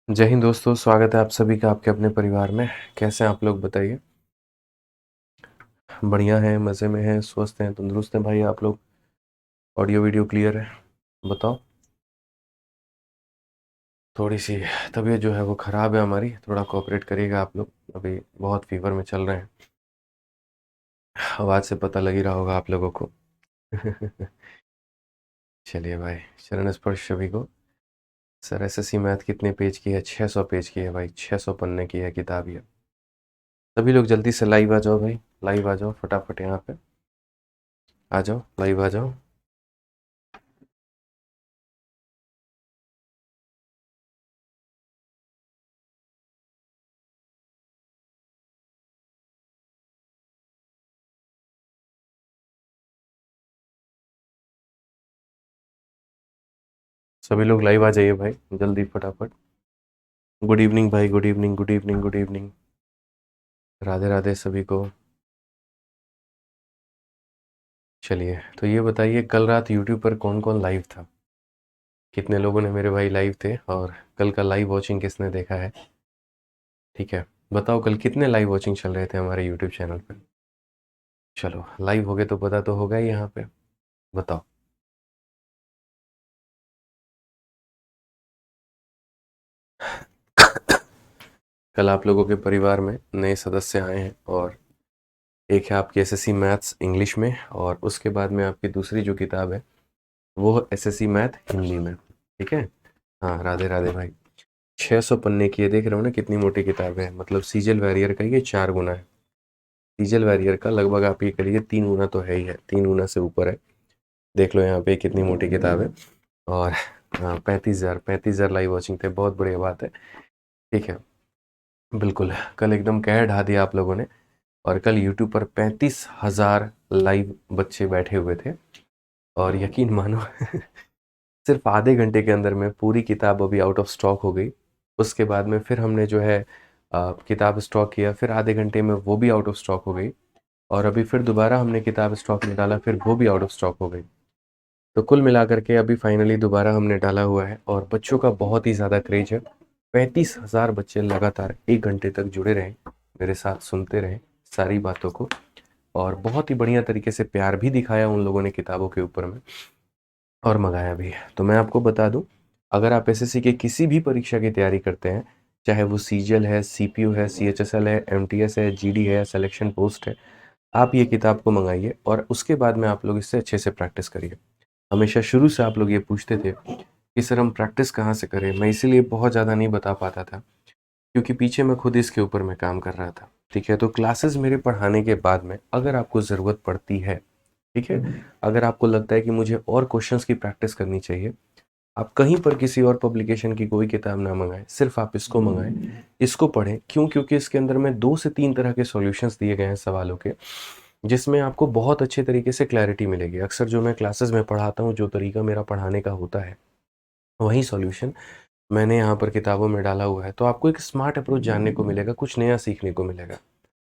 जय हिंद दोस्तों, स्वागत है आप सभी का आपके अपने परिवार में। कैसे हैं आप लोग बताइए। बढ़िया हैं, मज़े में हैं, स्वस्थ हैं, तंदुरुस्त हैं भाई आप लोग। ऑडियो वीडियो क्लियर है? बताओ। थोड़ी सी तबीयत जो है वो ख़राब है हमारी, थोड़ा कोऑपरेट करिएगा आप लोग। अभी बहुत फीवर में चल रहे हैं, आवाज़ से पता लग ही रहा होगा आप लोगों को। चलिए भाई, चरण स्पर्श सभी को। सर एसएससी मैथ कितने पेज की है? 600 पेज की है भाई, 600 पन्ने की है किताब ये। सभी लोग जल्दी से लाइव आ जाओ भाई, लाइव आ जाओ फटाफट यहाँ पे। आ जाओ, लाइव आ जाओ। सभी लोग लाइव आ जाइए भाई, जल्दी फटाफट। गुड इवनिंग भाई, good evening, good evening, good evening. Radhe Radhe सभी को। चलिए, तो ये बताइए कल रात यूट्यूब पर कौन कौन लाइव था? कितने लोगों ने मेरे भाई लाइव थे, और कल का लाइव वॉचिंग किसने देखा है? ठीक है, बताओ कल कितने लाइव वॉचिंग चल रहे थे हमारे यूट्यूब चैनल पे? चलो, लाइव हो गए तो पता तो होगा ही यहाँ पे। बताओ। कल आप लोगों के परिवार में नए सदस्य आए हैं, और एक है आपकी एसएससी मैथ्स इंग्लिश में, और उसके बाद में आपकी दूसरी जो किताब है वो एसएससी मैथ हिंदी में। ठीक है। हाँ, राधे राधे भाई। 600 पन्ने की है, देख रहे हो ना कितनी मोटी किताब है। मतलब सीजल वैरियर का ये 4 गुना है। सीजल वैरियर का लगभग आप ये करिए 3 गुना तो है ही है, 3 गुना से ऊपर है। देख लो यहाँ पे कितनी मोटी किताब है। और हाँ, 35,000 लाइव वॉचिंग थे, बहुत बढ़िया बात है। ठीक है, बिल्कुल। कल एकदम कह ढा दिया आप लोगों ने। और कल यूट्यूब पर 35,000 लाइव बच्चे बैठे हुए थे। और यकीन मानो सिर्फ आधे घंटे के अंदर में पूरी किताब अभी आउट ऑफ स्टॉक हो गई। उसके बाद में फिर हमने जो है किताब स्टॉक किया, फिर आधे घंटे में वो भी आउट ऑफ स्टॉक हो गई। और अभी फिर दोबारा हमने किताब स्टॉक में डाला, फिर वो भी आउट ऑफ स्टॉक हो गई। तो कुल मिलाकर के अभी फाइनली दोबारा हमने डाला हुआ है, और बच्चों का बहुत ही ज़्यादा क्रेज है। 35,000 बच्चे लगातार 1 घंटे तक जुड़े रहे, मेरे साथ सुनते रहे सारी बातों को। और बहुत ही बढ़िया तरीके से प्यार भी दिखाया उन लोगों ने किताबों के ऊपर में, और मंगाया भी है। तो मैं आपको बता दूं, अगर आप एसएससी के किसी भी परीक्षा की तैयारी करते हैं, चाहे वो सीजीएल है, सीपीयू है, सीएचएसएल है, एमटीएस है, जीडी है, सिलेक्शन पोस्ट है, आप ये किताब को मंगाइए, और उसके बाद में आप लोग इससे अच्छे से प्रैक्टिस करिए। हमेशा शुरू से आप लोग ये पूछते थे कि सर हम प्रैक्टिस कहाँ से करें। मैं इसीलिए बहुत ज़्यादा नहीं बता पाता था, क्योंकि पीछे मैं खुद इसके ऊपर मैं काम कर रहा था। ठीक है, तो क्लासेस मेरे पढ़ाने के बाद में अगर आपको ज़रूरत पड़ती है, ठीक है, अगर आपको लगता है कि मुझे और क्वेश्चंस की प्रैक्टिस करनी चाहिए, आप कहीं पर किसी और पब्लिकेशन की कोई किताब ना मंगाएं, सिर्फ आप इसको मंगाएं, इसको पढ़ें। क्यों? क्योंकि इसके अंदर में 2 से 3 तरह के सॉल्यूशंस दिए गए हैं सवालों के, जिसमें आपको बहुत अच्छे तरीके से क्लैरिटी मिलेगी। अक्सर जो मैं क्लासेस में पढ़ाता हूँ, जो तरीका मेरा पढ़ाने का होता है, वही सॉल्यूशन मैंने यहाँ पर किताबों में डाला हुआ है। तो आपको एक स्मार्ट अप्रोच जानने को मिलेगा, कुछ नया सीखने को मिलेगा।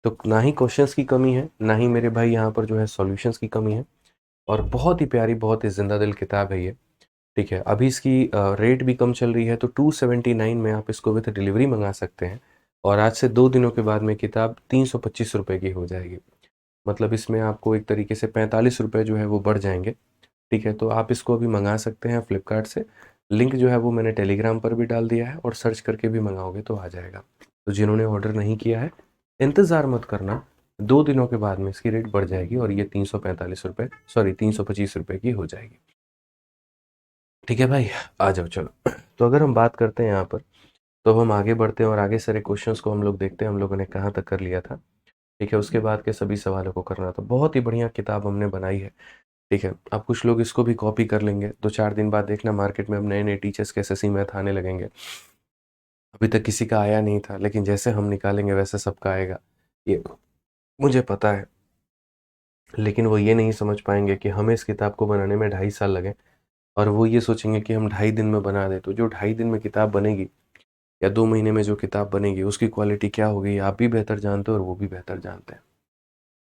तो ना ही क्वेश्चंस की कमी है, ना ही मेरे भाई यहाँ पर जो है सॉल्यूशंस की कमी है। और बहुत ही प्यारी, बहुत ही जिंदा दिल किताब है ये। ठीक है, अभी इसकी रेट भी कम चल रही है, तो 279 में आप इसको विद डिलीवरी मंगा सकते हैं। और आज से 2 दिनों के बाद में किताब 325 रुपये की हो जाएगी। मतलब इसमें आपको एक तरीके से 45 रुपये जो है वो बढ़ जाएंगे। ठीक है, तो आप इसको अभी मंगा सकते हैं फ्लिपकार्ट से। लिंक जो है वो मैंने टेलीग्राम पर भी डाल दिया है, और सर्च करके भी मंगाओगे तो आ जाएगा। तो जिन्होंने ऑर्डर नहीं किया है, इंतज़ार मत करना, 2 दिनों के बाद में इसकी रेट बढ़ जाएगी, और ये 345 रुपये, सॉरी 325 रुपये की हो जाएगी। ठीक है भाई, आ जाओ चलो। तो अगर हम बात करते हैं यहाँ पर, तो अब हम आगे बढ़ते हैं, और आगे सारे क्वेश्चंस को हम लोग देखते हैं हम लोगों ने कहाँ तक कर लिया था। ठीक है, उसके बाद के सभी सवालों को करना। तो बहुत ही बढ़िया किताब हमने बनाई है। ठीक है, अब कुछ लोग इसको भी कॉपी कर लेंगे, 2-4 दिन बाद देखना मार्केट में अब नए-नए टीचर्स के एसएससी मैथ आने लगेंगे। अभी तक किसी का आया नहीं था, लेकिन जैसे हम निकालेंगे वैसे सबका आएगा, ये मुझे पता है। लेकिन वो ये नहीं समझ पाएँगे कि हमें इस किताब को बनाने में 2.5 साल लगे, और वो ये सोचेंगे कि हम 2.5 दिन में बना दें। तो जो 2.5 दिन में किताब बनेगी, या 2 महीने में जो किताब बनेगी, उसकी क्वालिटी क्या होगी आप भी बेहतर जानते हो, और वो भी बेहतर जानते हैं।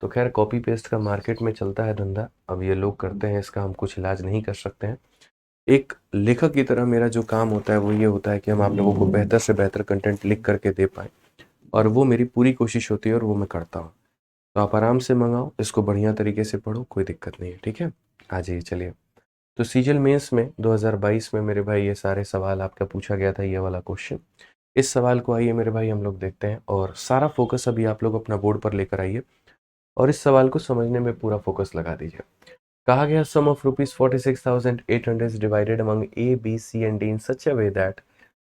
तो खैर, कॉपी पेस्ट का मार्केट में चलता है धंधा, अब ये लोग करते हैं, इसका हम कुछ इलाज नहीं कर सकते हैं। एक लेखक की तरह मेरा जो काम होता है वो ये होता है कि हम आप लोगों को बेहतर से बेहतर कंटेंट लिख करके दे पाएँ, और वो मेरी पूरी कोशिश होती है और वो मैं करता हूँ। तो आप आराम से मंगाओ, इसको बढ़िया तरीके से पढ़ो, कोई दिक्कत नहीं है, ठीक है? आ जाइए चलिए। तो सीजीएल मेंस में 2022 में मेरे भाई ये सारे सवाल आपका पूछा गया था, ये वाला क्वेश्चन। इस सवाल को आइए मेरे भाई हम लोग देखते हैं, और सारा फोकस अभी आप लोग अपना बोर्ड पर लेकर आइए और इस सवाल को समझने में पूरा फोकस लगा दीजिए। कहा गया sum of ₹46,800 divided among A B C and D in such a way that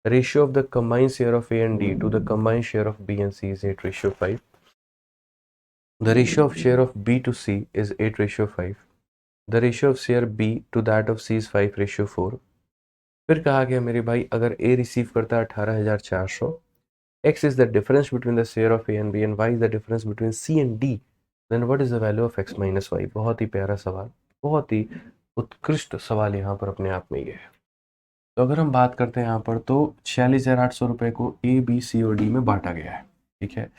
ratio of the combined share of A and D to the combined share of B and C is 8:5. The ratio of share of B to C is 8:5. The ratio of share B to that of C is 5:4. फिर कहा गया मेरे भाई अगर A receive करता है 18,400, X is the difference between the share of A and B and Y is the difference between C and D, then what is the value of X minus Y? बहुत ही प्यारा सवाल, बहुत ही उत्कृष्ट सवाल यहाँ पर अपने आप में ये है। तो अगर हम बात करते हैं यहाँ पर, तो 46,800 रुपये को A, B, C और D में बांटा गया है, ठीक है?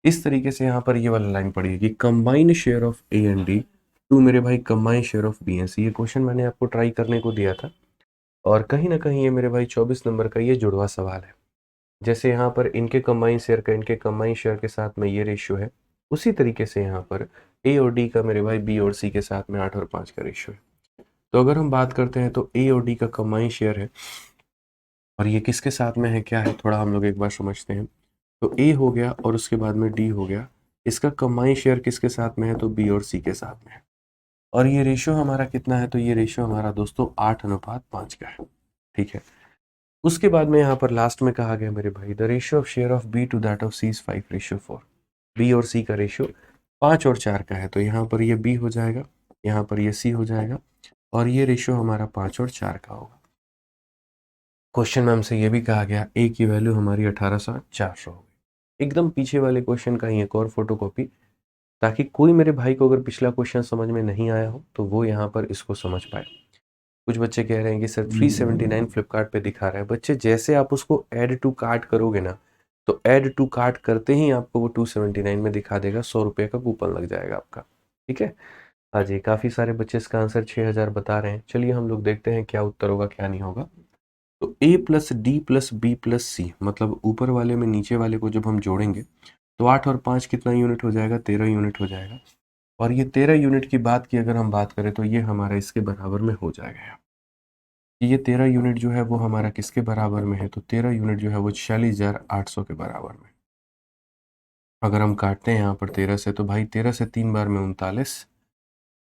इस तरीके से यहाँ पर ये वाला लाइन पड़ेगी, combined share of A and D to मेरे भाई combined share of B and C। ये क्वेश्चन मैंने आपको ट्राई करने को दिया था, और कहीं ना कहीं ये मेरे भाई 24 नंबर का ये जुड़वा सवाल है। जैसे यहाँ पर इनके कंबाइंड शेयर का इनके कंबाइंड शेयर के साथ में ये रेशियो है, उसी तरीके से यहाँ पर A और D का मेरे भाई B और C के साथ में 8 और 5 का रेशियो है। तो अगर हम बात करते हैं तो A और D का कंबाइंड शेयर है, और ये किसके साथ में है, क्या है, थोड़ा हम लोग एक बार समझते हैं। तो A हो गया और उसके बाद में D हो गया, इसका कंबाइंड शेयर किसके साथ में है, तो B और C के साथ में है। और ये रेशियो हमारा कितना है, तो ये रेशियो हमारा दोस्तों 8:5 का है, ठीक है? उसके बाद में यहाँ पर लास्ट में कहा गया मेरे भाई the ratio of share of B to that of C is 5:4। B और सी का रेशियो 5 और 4 का है, तो यहाँ पर ये बी हो जाएगा, यहाँ पर ये सी हो जाएगा, और ये रेशियो हमारा 5 और 4 का होगा। क्वेश्चन में हमसे ये भी कहा गया ए की वैल्यू हमारी 18,400 होगी। एकदम पीछे वाले क्वेश्चन का ही एक और फोटोकॉपी, ताकि कोई मेरे भाई को अगर पिछला क्वेश्चन समझ में नहीं आया हो तो वो यहाँ पर इसको समझ पाए। कुछ बच्चे कह रहे हैं कि सर 379 फ्लिपकार्ट पे दिखा रहा है। बच्चे जैसे आप उसको ऐड टू कार्ट करोगे ना, तो ऐड टू कार्ट करते ही आपको वो 279 में दिखा देगा, 100 रुपये का कूपन लग जाएगा आपका, ठीक है? हाँ जी, काफ़ी सारे बच्चे इसका आंसर 6,000 बता रहे हैं। चलिए हम लोग देखते हैं क्या उत्तर होगा क्या नहीं होगा। तो A plus D plus B plus C, मतलब ऊपर वाले में नीचे वाले को जब हम जोड़ेंगे तो 8 और 5 कितना यूनिट हो जाएगा, 13 यूनिट हो जाएगा। और ये 13 यूनिट की बात की अगर हम बात करें तो ये हमारा इसके बराबर में हो जाएगा। ये 13 यूनिट जो है वो हमारा किसके बराबर में है, तो 13 यूनिट जो है वो 46,800 के बराबर में। अगर हम काटते हैं यहाँ पर 13 से, तो भाई 13 से 3 बार में 39,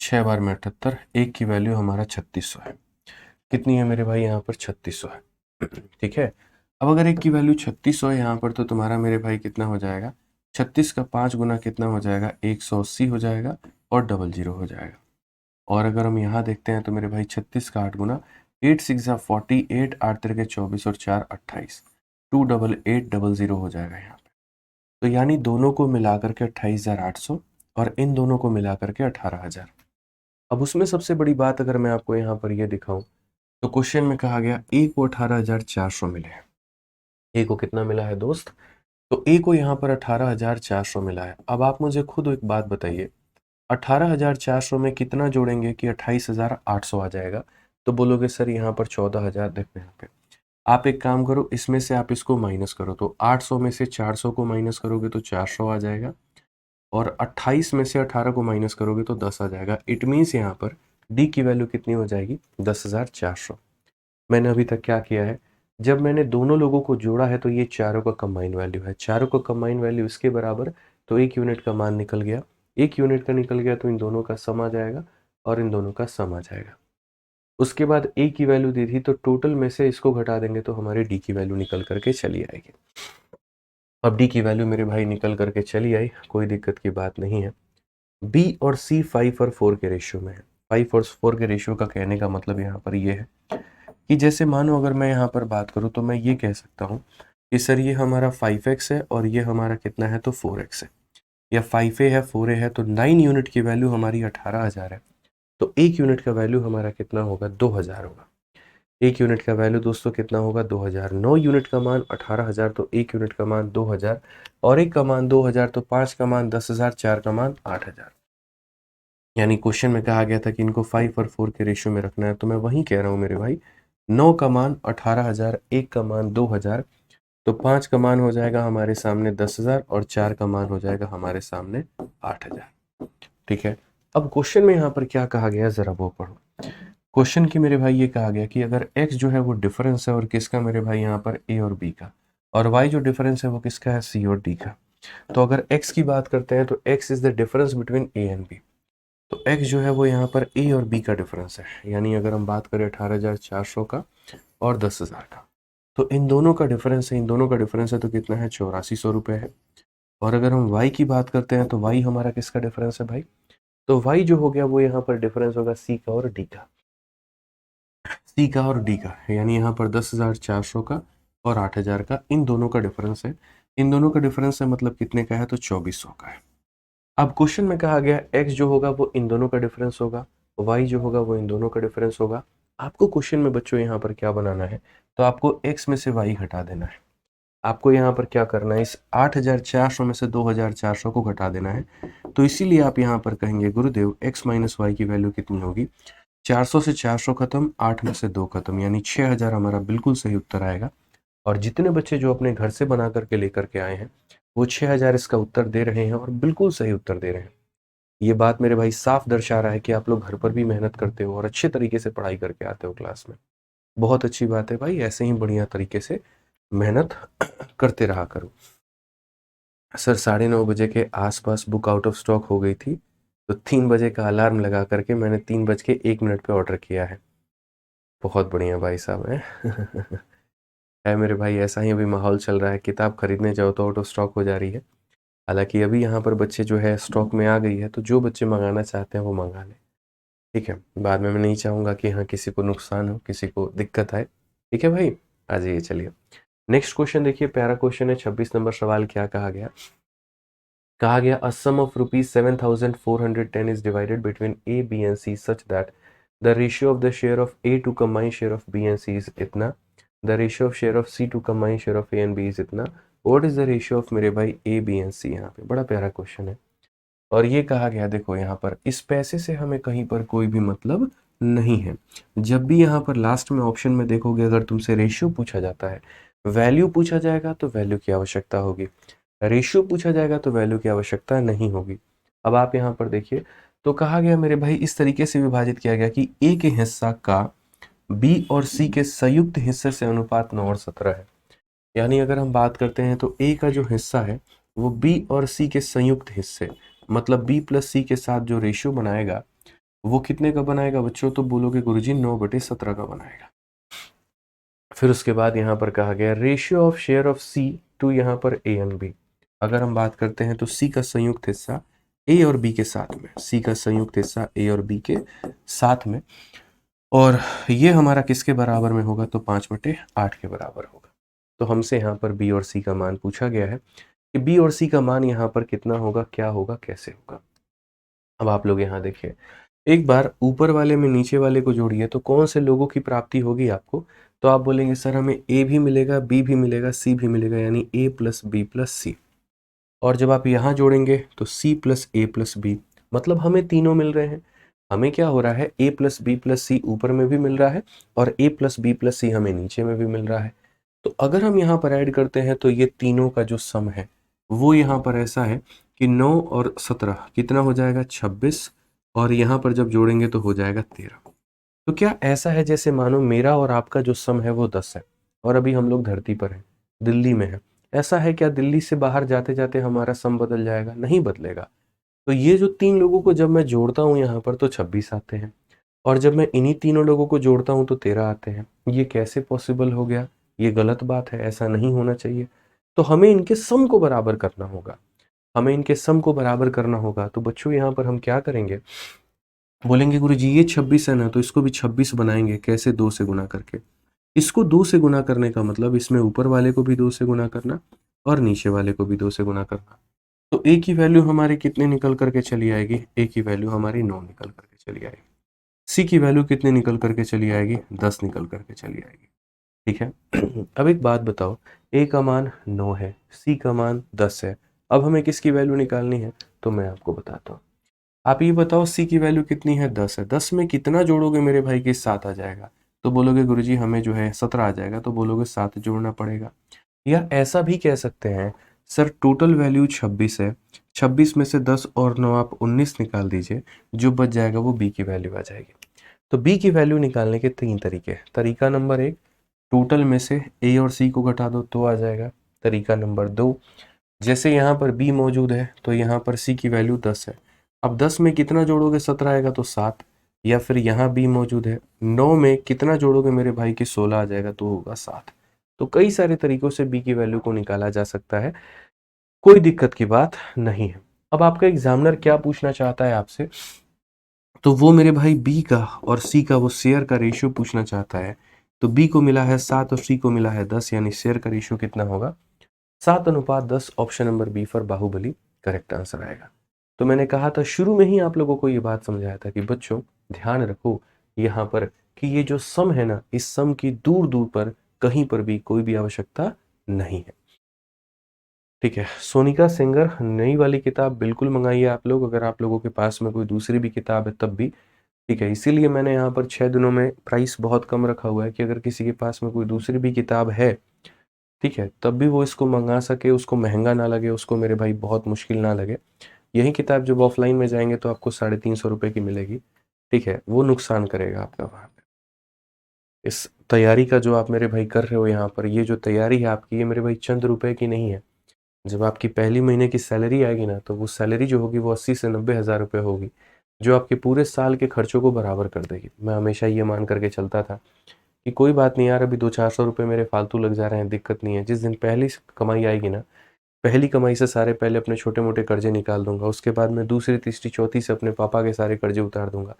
6 बार में 78, एक की वैल्यू हमारा 3600 है। कितनी है मेरे भाई यहाँ पर, 3600 है, ठीक है? अब अगर एक की वैल्यू 3600 है यहाँ पर, तो तुम्हारा मेरे भाई कितना हो जाएगा, 36 का 5 गुना कितना हो जाएगा, 180 हो जाएगा, और 00 हो जाएगा। और अगर हम यहाँ देखते हैं तो मेरे भाई 36 का 8 गुना, 8 6 48, 8 तिरके 24 और 4 28, 28800 हो जाएगा यहाँ पे। तो यानी दोनों को मिलाकर के 28,800 और इन दोनों को मिलाकर के 18,000। अब उसमें सबसे बड़ी बात अगर मैं आपको यहाँ पर ये दिखाऊं, तो क्वेश्चन में कहा गया ए को 18,400 मिले हैं। ए को कितना मिला है दोस्त, तो ए को यहाँ पर 18,400 मिला है। अब आप मुझे खुद एक बात बताइए, 18,400 में कितना जोड़ेंगे कि 28,800 आ जाएगा? तो बोलोगे सर यहाँ पर 14,000, देखो यहाँ पे आप एक काम करो, इसमें से आप इसको माइनस करो, तो 800 में से 400 को माइनस करोगे तो 400 आ जाएगा, और 28 में से 18 को माइनस करोगे तो 10 आ जाएगा। इट मीन्स यहाँ पर डी की वैल्यू कितनी हो जाएगी, 10,400। मैंने अभी तक क्या किया है, जब मैंने दोनों लोगों को जोड़ा है तो ये चारों का कंबाइंड वैल्यू है, चारों का कंबाइंड वैल्यू इसके बराबर, तो 1 यूनिट का मान निकल गया। 1 यूनिट का निकल गया तो इन दोनों का सम आ जाएगा, और इन दोनों का सम आ जाएगा। उसके बाद ए की वैल्यू दी थी, तो टोटल में से इसको घटा देंगे तो हमारी डी की वैल्यू निकल करके चली आएगी। अब डी की वैल्यू मेरे भाई निकल करके चली आई, कोई दिक्कत की बात नहीं है। बी और सी 5 और 4 के रेशियो में है। 5 और 4 के रेशियो का कहने का मतलब यहाँ पर ये है कि जैसे मानो अगर मैं यहाँ पर बात करूँ तो मैं ये कह सकता हूँ कि सर ये हमारा 5x है और ये हमारा कितना है, तो 4x है, या 5a है 4a है, तो 9 यूनिट की वैल्यू हमारी 18,000 है, तो 1 यूनिट का वैल्यू हमारा कितना होगा, 2,000 होगा। 1 यूनिट का वैल्यू दोस्तों कितना होगा, 2,000। 9 यूनिट का मान 18,000, तो 1 यूनिट का मान 2,000, और 1 का मान 2,000, तो 5 का मान 10,000, 4 का मान 8,000। यानी क्वेश्चन में कहा गया था कि इनको 5 और 4 के रेशियो में रखना है, तो मैं वही कह रहा हूँ मेरे भाई, 9 का मान 18,000, 1 का मान 2,000, तो 5 का मान हो जाएगा हमारे सामने 10,000 और 4 का मान हो जाएगा हमारे सामने 8,000। ठीक है, अब क्वेश्चन में यहाँ पर क्या कहा गया जरा वो पढ़ो। क्वेश्चन की मेरे भाई ये कहा गया कि अगर x जो है वो डिफरेंस है और किसका मेरे भाई यहाँ पर a और b का, और y जो डिफरेंस है वो किसका है c और d का। तो अगर x की बात करते हैं तो x is the difference between a and b। तो x जो है वो यहाँ पर a और b का डिफरेंस है, यानी अगर हम बात करें 18,400 का और 10,000 का, तो इन दोनों का डिफरेंस है, इन दोनों का डिफरेंस है तो कितना है 8400 रुपये है। और अगर हम y की बात करते हैं तो y हमारा किसका डिफरेंस है भाई, तो y जो हो गया वो यहाँ पर डिफरेंस होगा c का और d का, c का और d का, यानी यहाँ पर 10,400 का और 8,000 का, इन दोनों का डिफरेंस है। इन दोनों का डिफरेंस है मतलब कितने का है, तो 2400 का है। अब क्वेश्चन में कहा गया x जो होगा वो इन दोनों का डिफरेंस होगा, y जो होगा वो इन दोनों का डिफरेंस होगा। आपको क्वेश्चन में बच्चों यहाँ पर क्या बनाना है, तो आपको x में से y घटा देना है। आपको यहाँ पर क्या करना है, इस 8,400 में से 2,400 को घटा देना है। तो इसीलिए आप यहाँ पर कहेंगे गुरुदेव x माइनस वाई की वैल्यू कितनी होगी, 400 से 400 खत्म, 8 में से 2 खत्म, यानी 6,000 हमारा बिल्कुल सही उत्तर आएगा। और जितने बच्चे जो अपने घर से बना करके लेकर के आए हैं वो 6,000 इसका उत्तर दे रहे हैं और बिल्कुल सही उत्तर दे रहे हैं। ये बात मेरे भाई साफ दर्शा रहा है कि आप लोग घर पर भी मेहनत करते हो और अच्छे तरीके से पढ़ाई करके आते हो क्लास में। बहुत अच्छी बात है भाई, ऐसे ही बढ़िया तरीके से मेहनत करते रहा करो। सर 9:30 बजे के आसपास बुक आउट ऑफ स्टॉक हो गई थी, तो 3 बजे का अलार्म लगा करके मैंने 3:01 पे ऑर्डर किया है। बहुत बढ़िया भाई साहब है। है मेरे भाई, ऐसा ही अभी माहौल चल रहा है, किताब खरीदने जाओ तो आउट ऑफ स्टॉक हो जा रही है। हालांकि अभी यहाँ पर बच्चे जो है स्टॉक में आ गई है, तो जो बच्चे मंगाना चाहते हैं वो मंगा लें। ठीक है, बाद में मैं नहीं चाहूँगा कि हाँ किसी को नुकसान हो, किसी को दिक्कत आए। ठीक है भाई, आ जाइए चलिए। नेक्स्ट क्वेश्चन देखिए, प्यारा क्वेश्चन है। 26 नंबर सवाल क्या कहा गया, कहा गया a sum of ₹7,410 is divided between A B and C such that the ratio of the share of A to combine share of B and C is इतना, the ratio of share of C to combine share of A and B is इतना, what is the ratio of मेरे भाई ए B and सी। यहाँ पे बड़ा प्यारा question है और ये कहा गया, देखो यहाँ पर इस पैसे से हमें कहीं पर कोई भी मतलब नहीं है। जब भी यहाँ पर लास्ट में ऑप्शन में देखोगे, अगर तुमसे रेशियो पूछा जाता है, वैल्यू पूछा जाएगा तो वैल्यू की आवश्यकता होगी, रेशियो पूछा जाएगा तो वैल्यू की आवश्यकता नहीं होगी। अब आप यहाँ पर देखिए, तो कहा गया मेरे भाई इस तरीके से विभाजित किया गया कि ए के हिस्सा का बी और सी के संयुक्त हिस्से से अनुपात 9 और 17 है। यानी अगर हम बात करते हैं तो ए का जो हिस्सा है वो बी और सी के संयुक्त हिस्से, मतलब बी प्लस सी के साथ जो रेशियो बनाएगा वो कितने का बनाएगा बच्चों, तो बोलोगे गुरुजी 9/17 का बनाएगा। फिर उसके बाद यहाँ पर कहा गया ratio of share of C to यहाँ पर ए एंड बी। अगर हम बात करते हैं तो सी का संयुक्त हिस्सा ए और बी के साथ में, सी का संयुक्त हिस्सा ए और बी के साथ में, और ये हमारा किसके बराबर में होगा, तो 5/8 के बराबर होगा। तो हमसे यहाँ पर बी और सी का मान पूछा गया है कि बी और सी का मान यहाँ पर कितना होगा, क्या होगा, कैसे होगा। अब आप लोग यहाँ देखिए, एक बार ऊपर वाले में नीचे वाले को जोड़िए तो कौन से लोगों की प्राप्ति होगी आपको, तो आप बोलेंगे सर हमें ए भी मिलेगा, बी भी मिलेगा, सी भी मिलेगा, यानी ए प्लस बी प्लस सी। और जब आप यहाँ जोड़ेंगे तो सी प्लस ए प्लस बी, मतलब हमें तीनों मिल रहे हैं। हमें क्या हो रहा है, ए प्लस बी प्लस सी ऊपर में भी मिल रहा है और ए प्लस बी प्लस सी हमें नीचे में भी मिल रहा है। तो अगर हम यहाँ पर ऐड करते हैं तो ये तीनों का जो सम है वो यहाँ पर ऐसा है कि 9 और 17 कितना हो जाएगा, 26, और यहाँ पर जब जोड़ेंगे तो हो जाएगा 13। तो क्या ऐसा है जैसे मानो मेरा और आपका जो सम है वो 10 है और अभी हम लोग धरती पर हैं, दिल्ली में है। ऐसा है क्या दिल्ली से बाहर जाते जाते हमारा सम बदल जाएगा, नहीं बदलेगा। तो ये जो तीन लोगों को जब मैं जोड़ता हूँ यहाँ पर तो 26 आते हैं, और जब मैं इन्हीं तीनों लोगों को जोड़ता हूँ तो 13 आते हैं। ये कैसे पॉसिबल हो गया, ये गलत बात है, ऐसा नहीं होना चाहिए। तो हमें इनके सम को बराबर करना होगा, हमें इनके सम को बराबर करना होगा। तो बच्चों यहाँ पर हम क्या करेंगे, बोलेंगे गुरुजी ये 26 है ना, तो इसको भी 26 बनाएंगे, कैसे, 2 से गुना करके। इसको 2 से गुना करने का मतलब इसमें ऊपर वाले को भी 2 से गुना करना और नीचे वाले को भी 2 से गुना करना। तो ए की वैल्यू हमारी कितने निकल करके चली आएगी, ए की वैल्यू हमारी 9 निकल करके चली आएगी। सी की वैल्यू कितने निकल करके चली आएगी, 10 निकल करके चली आएगी। ठीक है। अब एक बात बताओ, ए का मान 9 है, सी का मान 10 है, अब हमें किसकी वैल्यू निकालनी है, तो मैं आपको बताता हूँ। आप ये बताओ सी की वैल्यू कितनी है, 10 है, 10 में कितना जोड़ोगे मेरे भाई के 7 आ जाएगा, तो बोलोगे गुरुजी हमें जो है 17 आ जाएगा, तो बोलोगे 7 जोड़ना पड़ेगा। या ऐसा भी कह सकते हैं सर टोटल वैल्यू 26 है, 26 में से 10 और 9 आप 19 निकाल दीजिए, जो बच जाएगा वो बी की वैल्यू आ जाएगी। तो बी की वैल्यू निकालने के 3 तरीके हैं। तरीका नंबर 1, टोटल में से ए और सी को घटा दो तो आ जाएगा। तरीका नंबर 2, जैसे यहाँ पर बी मौजूद है तो यहाँ पर सी की वैल्यू 10 है। अब 10 में कितना जोड़ोगे 17 आएगा तो 7। या फिर यहाँ बी मौजूद है, 9 में कितना जोड़ोगे मेरे भाई की 16 आ जाएगा तो होगा 7। तो कई सारे तरीकों से बी की वैल्यू को निकाला जा सकता है, कोई दिक्कत की बात नहीं है। अब आपका एग्जामिनर क्या पूछना चाहता है आपसे, तो वो मेरे भाई बी का और सी का वो शेयर का रेशियो पूछना चाहता है। तो बी को मिला है 7 और सी को मिला है 10, यानी शेयर का रेशियो कितना होगा 7:10। Option number B for Baahubali correct answer आएगा। तो मैंने कहा था शुरू में ही आप लोगों को ये बात समझाया था कि बच्चों ध्यान रखो यहाँ पर कि ये जो सम है ना, इस सम की दूर दूर पर कहीं पर भी कोई भी आवश्यकता नहीं है। ठीक है, सोनिका सिंगर नई वाली किताब बिल्कुल मंगाइए आप लोग, अगर आप लोगों के पास में कोई दूसरी भी किताब है तब भी ठीक है। इसीलिए मैंने यहाँ पर 6 दिनों में प्राइस बहुत कम रखा हुआ है कि अगर किसी के पास में कोई दूसरी भी किताब है, ठीक है, तब भी वो इसको मंगा सके, उसको महंगा ना लगे, उसको मेरे भाई बहुत मुश्किल ना लगे। यही किताब जब ऑफलाइन में जाएंगे तो आपको 350 रुपये की मिलेगी, ठीक है, वो नुकसान करेगा आपका वहाँ पे। इस तैयारी का जो आप मेरे भाई कर रहे हो यहाँ पर, ये जो तैयारी है आपकी, ये मेरे भाई चंद रुपए की नहीं है। जब आपकी पहली महीने की सैलरी आएगी ना, तो वो सैलरी जो होगी वो 80 से 90 हज़ार रुपये होगी, जो आपके पूरे साल के खर्चों को बराबर कर देगी। मैं हमेशा ये मान करके चलता था कि कोई बात नहीं यार, अभी 200-400 रुपये मेरे फालतू लग जा रहे हैं, दिक्कत नहीं है। जिस दिन पहली कमाई आएगी ना, पहली कमाई से सारे पहले अपने छोटे मोटे कर्जे निकाल दूंगा, उसके बाद में दूसरी तीसरी चौथी से अपने पापा के सारे कर्जे उतार दूंगा।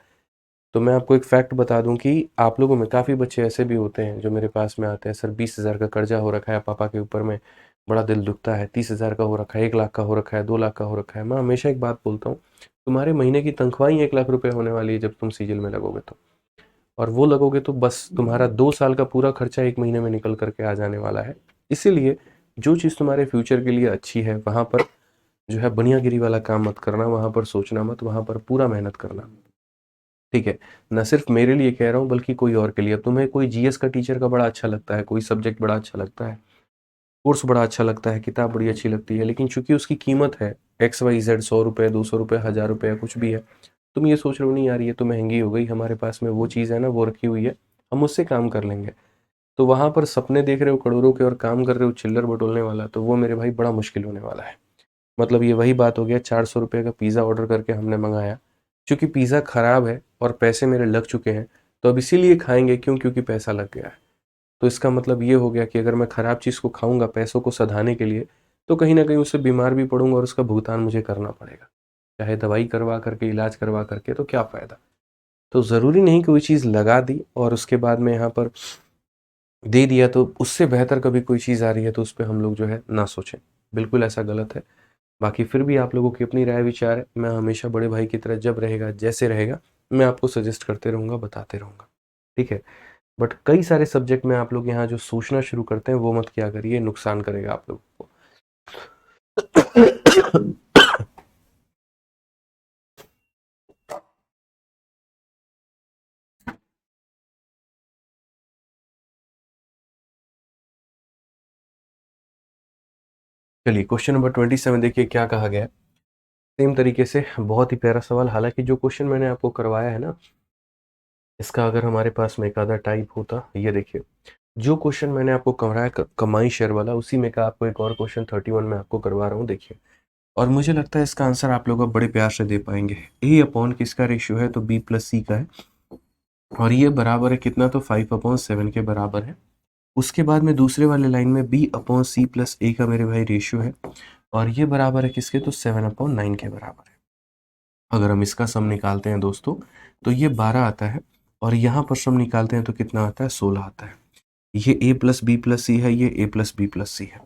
तो मैं आपको एक फैक्ट बता दूं कि आप लोगों में काफ़ी बच्चे ऐसे भी होते हैं जो मेरे पास में आते हैं, सर 20,000 का कर्जा हो रखा है पापा के ऊपर में, बड़ा दिल दुखता है, 30,000 का हो रखा है, 1 लाख का हो रखा है, 2 लाख का हो रखा है। मैं हमेशा एक बात बोलता हूँ, तुम्हारे महीने की तनख्वाह ही 1 लाख रुपए होने वाली है जब तुम सीजल में लगोगे तो, और वो लगोगे तो बस तुम्हारा 2 साल का पूरा खर्चा 1 महीने में निकल करके आ जाने वाला है। इसीलिए जो चीज़ तुम्हारे फ्यूचर के लिए अच्छी है वहाँ पर जो है बनियागिरी वाला काम मत करना, वहाँ पर सोचना मत, वहाँ पर पूरा मेहनत करना, ठीक है। ना सिर्फ मेरे लिए कह रहा हूँ बल्कि कोई और के लिए। अब तुम्हें कोई जीएस का टीचर का बड़ा अच्छा लगता है, कोई सब्जेक्ट बड़ा अच्छा लगता है, कोर्स बड़ा अच्छा लगता है, किताब बड़ी अच्छी लगती है, लेकिन चूंकि उसकी कीमत है XYZ, 100 रुपये, 200 रुपये, 1000 रुपये, कुछ भी है, तुम ये सोच रहे हो नहीं यार ये तो महंगी हो गई, हमारे पास में वो चीज़ है ना, वो रखी हुई है, हम उससे काम कर लेंगे। तो वहां पर सपने देख रहे हो करोड़ों के और काम कर रहे हो चिल्लर बटोलने वाला, तो वो मेरे भाई बड़ा मुश्किल होने वाला है। मतलब ये वही बात हो गया, 400 रुपये का पिज़्ज़ा ऑर्डर करके हमने मंगाया, क्योंकि पिज़्ज़ा ख़राब है और पैसे मेरे लग चुके हैं, तो अब इसीलिए खाएंगे क्यों, क्योंकि पैसा लग गया है। तो इसका मतलब ये हो गया कि अगर मैं ख़राब चीज़ को खाऊंगा पैसों को सधाने के लिए, तो कहीं ना कहीं उससे बीमार भी पड़ूंगा और उसका भुगतान मुझे करना पड़ेगा, चाहे दवाई करवा करके, इलाज करवा करके, तो क्या फ़ायदा। तो ज़रूरी नहीं कोई चीज़ लगा दी और उसके बाद में यहाँ पर दे दिया तो उससे बेहतर कभी कोई चीज़ आ रही है तो उस पर हम लोग जो है ना सोचें, बिल्कुल ऐसा गलत है। बाकी फिर भी आप लोगों की अपनी राय विचार है, मैं हमेशा बड़े भाई की तरह जब रहेगा जैसे रहेगा मैं आपको सजेस्ट करते रहूँगा, बताते रहूँगा, ठीक है। बट कई सारे सब्जेक्ट में आप लोग यहाँ जो सोचना शुरू करते हैं वो मत किया करिए, नुकसान करेगा आप लोगों को। चलिए क्वेश्चन नंबर 27 देखिए क्या कहा गया है। सेम तरीके से बहुत ही प्यारा सवाल, हालांकि जो क्वेश्चन मैंने आपको करवाया है ना, इसका अगर हमारे पास में एक आधा टाइप होता, ये देखिए जो क्वेश्चन मैंने आपको करवाया कमाई शेयर वाला, उसी में का आपको एक और क्वेश्चन 31 में आपको करवा रहा हूँ, देखिए। और मुझे लगता है इसका आंसर आप लोग अब बड़े प्यार से दे पाएंगे। ए अपॉन किसका रेशियो है, तो बी प्लस सी का है, और ये बराबर है कितना, तो 5/7 के बराबर है। उसके बाद में दूसरे वाले लाइन में बी अपॉन सी प्लस ए का मेरे भाई रेशियो है, और ये बराबर है किसके, तो 7/9 के बराबर है। अगर हम इसका सम निकालते हैं दोस्तों तो ये 12 आता है, और यहाँ पर सम निकालते हैं तो कितना आता है, 16 आता है। ये a प्लस बी प्लस सी है, ये a प्लस बी प्लस सी है।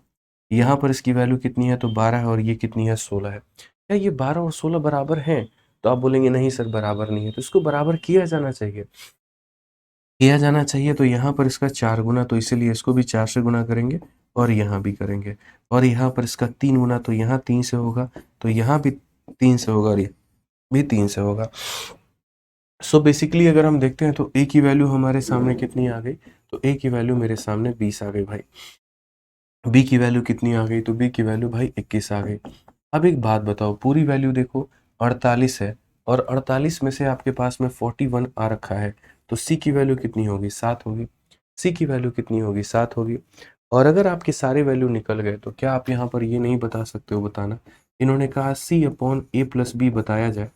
यहाँ पर इसकी वैल्यू कितनी है, तो 12 है, और ये कितनी है, 16 है। क्या ये 12 और 16 बराबर हैं, तो आप बोलेंगे नहीं सर बराबर नहीं है, तो इसको बराबर किया जाना चाहिए, किया जाना चाहिए। तो यहाँ पर इसका 4 गुना, तो इसीलिए इसको भी 4 से गुना करेंगे, और यहाँ भी करेंगे। और यहाँ पर इसका 3 गुना, तो यहाँ 3 से होगा, तो यहाँ भी 3 से होगा, और ये भी 3 से होगा। सो बेसिकली अगर हम देखते हैं तो ए की वैल्यू हमारे सामने कितनी आ गई, तो ए की वैल्यू मेरे सामने 20 आ गई भाई। बी की वैल्यू कितनी आ गई, तो बी की वैल्यू भाई 21 आ गई। अब एक बात बताओ, पूरी वैल्यू देखो 48 है और 48 में से आपके पास में 41 आ रखा है, तो सी की वैल्यू कितनी होगी, 7 होगी। सी की वैल्यू कितनी होगी, 7 होगी। और अगर आपके सारे वैल्यू निकल गए तो क्या आप यहाँ पर ये नहीं बता सकते हो, बताना। इन्होंने कहा सी अपॉन ए प्लस बी बताया जाए,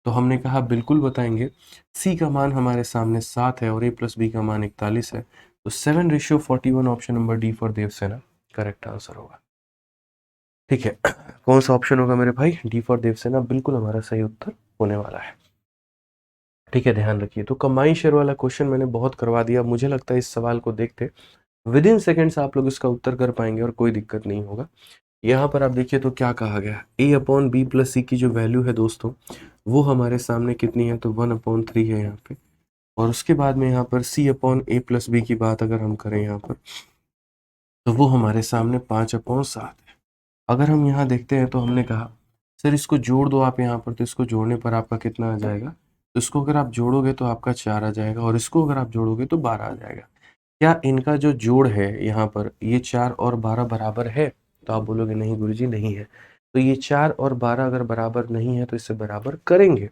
तो हमने कहा बिल्कुल बताएंगे। सी का मान हमारे सामने 7 है और ए प्लस बी का मान 41 है, तो 7:41 option number D for Devasena correct answer होगा। ठीक है, कौन सा ऑप्शन होगा मेरे भाई, डी फॉर देवसेना बिल्कुल हमारा सही उत्तर होने वाला है। ठीक है, ध्यान रखिए। तो कंबाइन शेयर वाला क्वेश्चन मैंने बहुत करवा दिया, मुझे लगता है इस सवाल को देखते विद इन सेकेंड्स आप लोग इसका उत्तर कर पाएंगे और कोई दिक्कत नहीं होगा। यहाँ पर आप देखिए तो क्या कहा गया, ए अपॉन बी प्लस सी की जो वैल्यू है दोस्तों, वो हमारे सामने कितनी है, तो 1/3 है यहाँ पे। और उसके बाद में यहाँ पर सी अपॉन ए प्लस बी की बात अगर हम करें यहाँ पर, तो वो हमारे सामने 5/7 है। अगर हम यहाँ देखते हैं तो हमने कहा सर इसको जोड़ दो आप यहाँ पर, तो इसको जोड़ने पर आपका कितना आ जाएगा, तो इसको अगर आप जोड़ोगे तो आपका 4 आ जाएगा और इसको अगर आप जोड़ोगे तो 12 आ जाएगा। क्या इनका जो जोड़ है यहाँ पर, ये 4 और 12 बराबर है, तो आप बोलोगे नहीं गुरुजी नहीं है। तो ये 4 और 12 अगर बराबर नहीं है तो इसे बराबर करेंगे,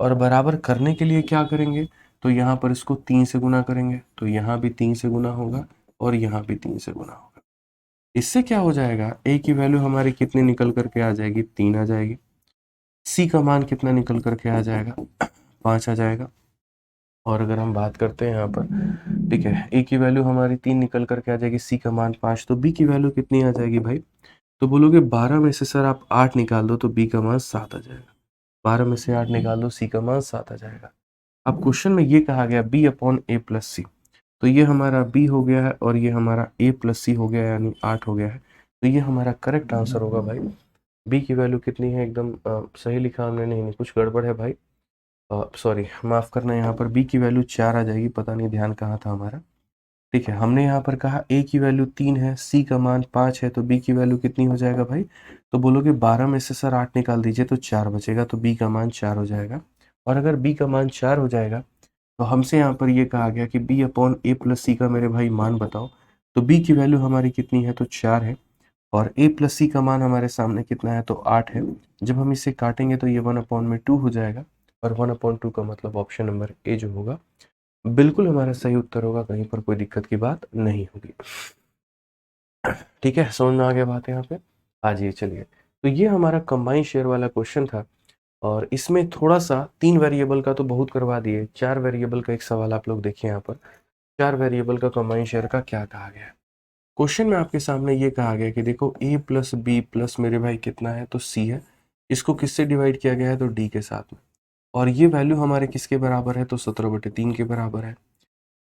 और बराबर करने के लिए क्या करेंगे, तो यहाँ पर इसको 3 से गुना करेंगे, तो यहाँ भी 3 से गुना होगा और यहाँ भी 3 से गुना होगा। इससे क्या हो जाएगा, ए की वैल्यू हमारी कितनी निकल करके आ जाएगी, 3 आ जाएगी। सी का मान कितना निकल करके आ जाएगा, 5 आ जाएगा। और अगर हम बात करते हैं यहाँ पर, ठीक है, ए की वैल्यू हमारी 3 निकल करके आ जाएगी, सी का मान 5, तो बी की वैल्यू कितनी आ जाएगी भाई, तो बोलोगे 12 में से सर आप 8 निकाल दो तो बी का मान 7 आ जाएगा। 12 में से 8 निकाल दो, सी का मान 7 आ जाएगा। अब क्वेश्चन में ये कहा गया बी अपॉन ए प्लस सी, तो ये हमारा बी हो गया है और ये हमारा ए प्लस सी हो गया, यानी 8 हो गया है। तो ये हमारा करेक्ट आंसर होगा भाई। बी की वैल्यू कितनी है, एकदम सही लिखा हमने, नहीं कुछ गड़बड़ है भाई, सॉरी माफ़ करना, यहाँ पर बी की वैल्यू 4 आ जाएगी, पता नहीं ध्यान कहाँ था हमारा। ठीक है, हमने यहाँ पर कहा ए की वैल्यू 3 है, सी का मान 5 है, तो बी की वैल्यू कितनी हो जाएगा भाई, तो बोलोगे 12 में से सर 8 निकाल दीजिए तो 4 बचेगा, तो बी का मान 4 हो जाएगा। और अगर बी का मान 4 हो जाएगा तो हमसे यहाँ पर ये कहा गया कि बी अपॉन ए प्लस सी का मेरे भाई मान बताओ, तो बी की वैल्यू हमारी कितनी है, तो 4 है। और ए प्लस सी का मान हमारे सामने कितना है, तो 8 है। जब हम इसे काटेंगे तो ये 1/2 हो जाएगा, और 1/2 का मतलब ऑप्शन नंबर ए जो होगा बिल्कुल हमारा सही उत्तर होगा, कहीं पर कोई दिक्कत की बात नहीं होगी। ठीक है, समझ में आ गया बात यहाँ पे। आ जाइए चलिए, तो ये हमारा कंबाइन शेयर वाला क्वेश्चन था, और इसमें थोड़ा सा 3 वेरिएबल का तो बहुत करवा दिए, 4 वेरिएबल का एक सवाल आप लोग देखिए यहाँ पर। 4 वेरिएबल का कंबाइन शेयर का क्या कहा गया है। क्वेश्चन में आपके सामने ये कहा गया कि देखो a प्लस बी प्लस मेरे भाई कितना है, तो c है। इसको किससे डिवाइड किया गया है, तो d के साथ में। और ये वैल्यू हमारे किसके बराबर है, तो 17/3 के बराबर है।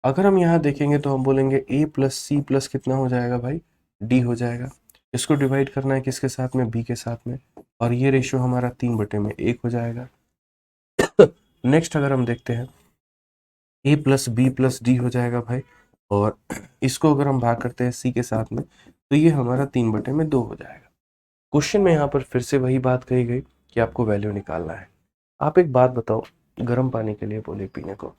अगर हम यहाँ देखेंगे तो हम बोलेंगे a प्लस सी प्लस कितना हो जाएगा भाई, d हो जाएगा। इसको डिवाइड करना है किसके साथ में, b के साथ में, और ये रेशियो हमारा 3/1 हो जाएगा। नेक्स्ट अगर हम देखते हैं, a plus B plus D हो जाएगा भाई, और इसको अगर हम भाग करते हैं c के साथ में, तो ये हमारा 3/2 हो जाएगा। क्वेश्चन में यहाँ पर फिर से वही बात कही गई कि आपको वैल्यू निकालना है। आप एक बात बताओ, गर्म पानी के लिए बोले पीने को,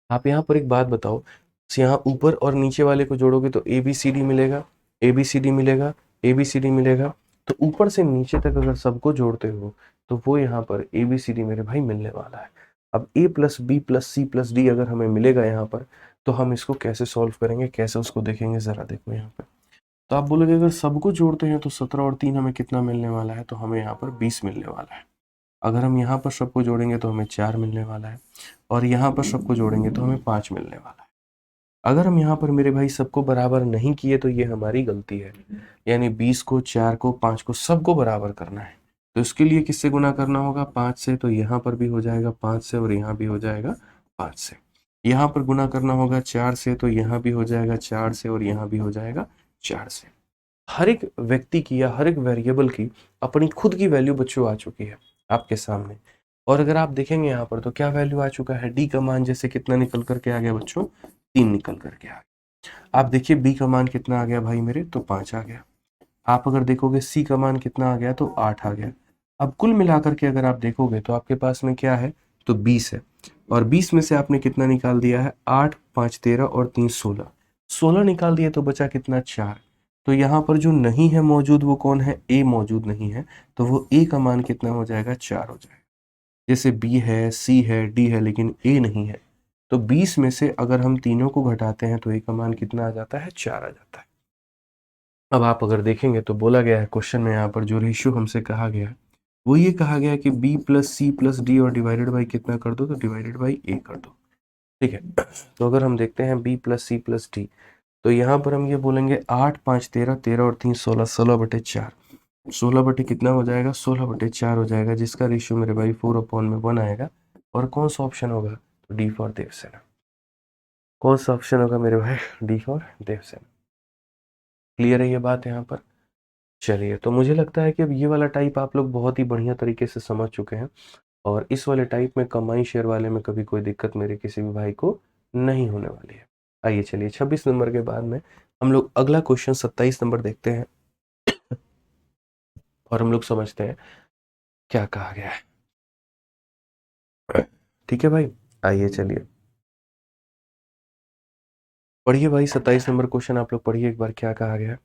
आप यहाँ पर एक बात बताओ, यहाँ ऊपर और नीचे वाले को जोड़ोगे तो ए बी सी डी मिलेगा, ए बी सी डी मिलेगा, ए बी सी डी मिलेगा। तो ऊपर से नीचे तक अगर सबको जोड़ते हो तो वो यहाँ पर ए बी सी डी मेरे भाई मिलने वाला है। अब A plus B plus C plus D अगर हमें मिलेगा यहाँ पर, तो हम इसको कैसे सॉल्व करेंगे, कैसे उसको देखेंगे, ज़रा देखो यहाँ पर। तो आप बोलोगे अगर सबको जोड़ते हैं तो 17 और 3 हमें कितना मिलने वाला है, तो हमें यहाँ पर 20 मिलने वाला है। अगर हम यहाँ पर सबको जोड़ेंगे तो हमें 4 मिलने वाला है, और यहाँ पर सबको जोड़ेंगे तो हमें 5 मिलने वाला है। अगर हम यहाँ पर मेरे भाई सबको बराबर नहीं किए तो ये हमारी गलती है, यानी 20 को, 4 को, 5 को, सबको बराबर करना है। तो इसके लिए किससे गुना करना होगा, 5 से, तो यहाँ पर भी हो जाएगा 5 से और यहाँ भी हो जाएगा 5 से। यहाँ पर गुना करना होगा 4 से, तो यहाँ भी हो जाएगा 4 से और यहाँ भी हो जाएगा 4 से। हर एक व्यक्ति की या हर एक वेरिएबल की अपनी खुद की वैल्यू बच्चों आ चुकी है आपके सामने। और अगर आप देखेंगे यहाँ पर तो क्या वैल्यू आ चुका है, डी का मान जैसे कितना निकल करके आ गया बच्चों, 3 निकल करके आ गया। आप देखिए बी का मान कितना आ गया भाई मेरे, तो 5 आ गया। आप अगर देखोगे सी का मान कितना आ गया, तो 8 आ गया। अब कुल मिलाकर के अगर आप देखोगे तो आपके पास में क्या है, तो 20 है। और 20 में से आपने कितना निकाल दिया है, 8, 5 13 और 3 16। 16 निकाल दिए तो बचा कितना, 4। तो यहाँ पर जो नहीं है मौजूद वो कौन है, ए मौजूद नहीं है, तो वो ए का मान कितना हो जाएगा, 4 हो जाएगा। जैसे बी है, सी है, डी है, लेकिन ए नहीं है, तो 20 में से अगर हम तीनों को घटाते हैं तो ए का मान कितना आ जाता है, 4 आ जाता है। अब आप अगर देखेंगे तो बोला गया है क्वेश्चन में, यहाँ पर जो रेशियो हमसे कहा गया है वो ये कहा गया है कि B plus C plus D और डिवाइडेड बाई कितना कर दो, तो डिवाइडेड बाई ए कर दो। ठीक है, तो अगर हम देखते हैं B plus C plus D, तो यहाँ पर हम ये बोलेंगे 8, 5 13, 13 और 3 16, 16/4। 16 कितना हो जाएगा, 16/4 हो जाएगा, जिसका रेशियो मेरे भाई 4/1 आएगा। और कौन सा ऑप्शन होगा, तो डी फॉर देवसेना। कौन सा ऑप्शन होगा मेरे भाई, डी फॉर देवसेना। क्लियर है ये बात यहाँ पर। चलिए, तो मुझे लगता है कि अब ये वाला टाइप आप लोग बहुत ही बढ़िया तरीके से समझ चुके हैं, और इस वाले टाइप में कमाई शेयर वाले में कभी कोई दिक्कत मेरे किसी भी भाई को नहीं होने वाली है। आइए चलिए, 26 नंबर के बाद में हम लोग अगला क्वेश्चन 27 नंबर देखते हैं और हम लोग समझते हैं क्या कहा गया है। ठीक है भाई, आइए चलिए पढ़िए भाई, 27 नंबर क्वेश्चन आप लोग पढ़िए एक बार, क्या कहा गया है।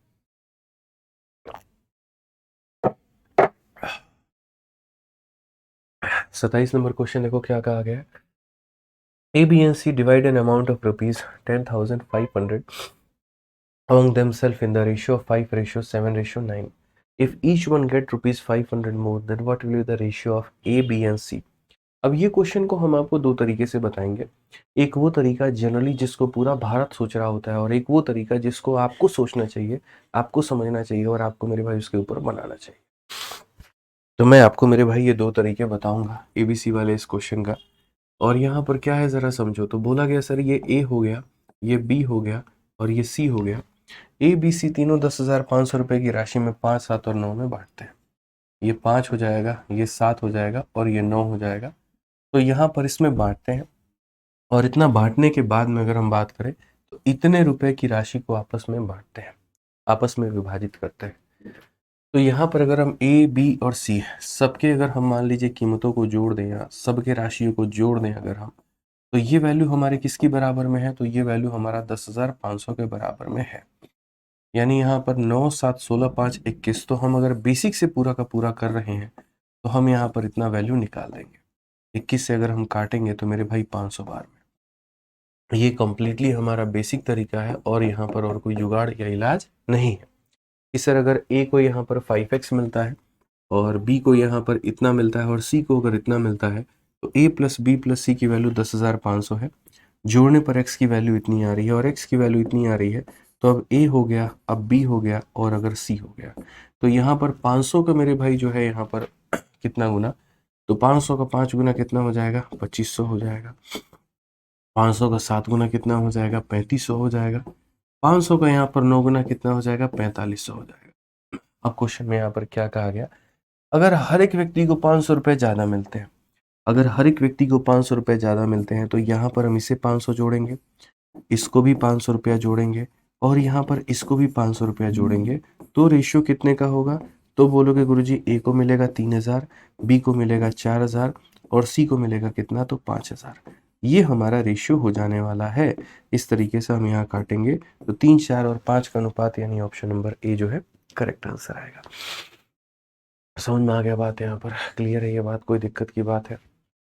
27 नंबर क्वेश्चन देखो क्या कहा गया है। A, B and C divide an amount of rupees 10,500 among themselves in the ratio of 5:7:9. If each one get rupees 500 more, then what will be the ratio of A, B and C? अब ये question को हम आपको दो तरीके से बताएंगे। एक वो तरीका जनरली जिसको पूरा भारत सोच रहा होता है, और एक वो तरीका जिसको आपको सोचना चाहिए, आपको समझना चाहिए, और आपको मेरे भाई उसके ऊपर बनाना चाहिए। तो मैं आपको मेरे भाई ये दो तरीके बताऊंगा ABC वाले इस क्वेश्चन का। और यहाँ पर क्या है ज़रा समझो। तो बोला गया सर ये A हो गया, ये B हो गया और ये C हो गया। A, B, C तीनों 10,500 रुपये की राशि में 5, 7 और 9 में बांटते हैं। ये 5 हो जाएगा, ये 7 हो जाएगा और ये 9 हो जाएगा। तो यहाँ पर इसमें बांटते हैं, और इतना बांटने के बाद में अगर हम बात करें तो इतने रुपए की राशि को आपस में बांटते हैं, आपस में विभाजित करते हैं। तो यहाँ पर अगर हम A, B और C सबके अगर हम मान लीजिए कीमतों को जोड़ दें या सबके राशियों को जोड़ दें अगर हम, तो ये वैल्यू हमारे किसकी बराबर में है, तो ये वैल्यू हमारा 10,500 के बराबर में है। यानी यहाँ पर 9, 7, 16, 5, 21, तो हम अगर बेसिक से पूरा का पूरा कर रहे हैं तो हम यहाँ पर इतना वैल्यू निकाल देंगे। 21 से अगर हम काटेंगे तो मेरे भाई 500 बार में। ये कम्प्लीटली हमारा बेसिक तरीका है, और यहाँ पर और कोई जुगाड़ या इलाज नहीं है। इस तरह अगर A को यहाँ पर 5x मिलता है और B को यहाँ पर इतना मिलता है और C को अगर इतना मिलता है, तो A plus B plus C की वैल्यू 10,500 है। जोड़ने पर x की वैल्यू इतनी आ रही है और x की वैल्यू इतनी आ रही है, तो अब A हो गया, अब B हो गया, और अगर C हो गया, तो यहाँ पर 500 का मेरे भाई जो है यहाँ पर कितना गुना, तो 500 का 5 गुना कितना हो जाएगा, 2500 हो जाएगा। 500 का 7 गुना कितना हो जाएगा, 3500 हो जाएगा। 500 का यहाँ पर 9 गुना कितना हो जाएगा, 4500 हो जाएगा। अब क्वेश्चन में यहाँ पर क्या कहा गया, अगर हर एक व्यक्ति को 500 रुपये ज़्यादा मिलते हैं, अगर हर एक व्यक्ति को 500 रुपये ज़्यादा मिलते हैं, तो यहाँ पर हम इसे 500 जोड़ेंगे, इसको भी 500 रुपया जोड़ेंगे, और यहाँ पर इसको भी 500 रुपया जोड़ेंगे, तो रेशियो कितने का होगा, तो बोलोगे गुरुजी A को मिलेगा 3,000, B को मिलेगा 4,000 और C को मिलेगा कितना, तो 5,000। ये हमारा रेशियो हो जाने वाला है। इस तरीके से हम यहाँ काटेंगे तो 3, 4 और 5 का अनुपात, यानी ऑप्शन नंबर A जो है करेक्ट आंसर आएगा। समझ में आ गया बात, यहाँ पर क्लियर है ये बात, कोई दिक्कत की बात है।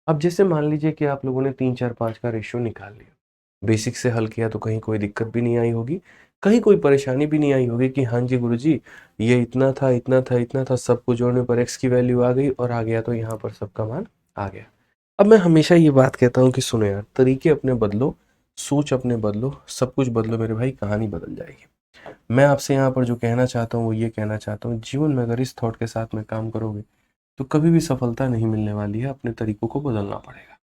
अब जैसे मान लीजिए कि आप लोगों ने 3, 4, 5 का रेशियो निकाल लिया, बेसिक से हल किया, तो कहीं कोई दिक्कत भी नहीं आई होगी, कहीं कोई परेशानी भी नहीं आई होगी कि हाँ जी गुरुजी ये इतना था, इतना था, इतना था, सबको जोड़ने पर x की वैल्यू आ गई और आ गया, तो यहाँ पर सबका मान आ गया। अब मैं हमेशा ये बात कहता हूँ कि सुनो यार, तरीके अपने बदलो, सोच अपने बदलो, सब कुछ बदलो मेरे भाई, कहानी बदल जाएगी। मैं आपसे यहाँ पर जो कहना चाहता हूँ वो ये कहना चाहता हूँ, जीवन में अगर इस थॉट के साथ में काम करोगे तो कभी भी सफलता नहीं मिलने वाली है। अपने तरीकों को बदलना पड़ेगा,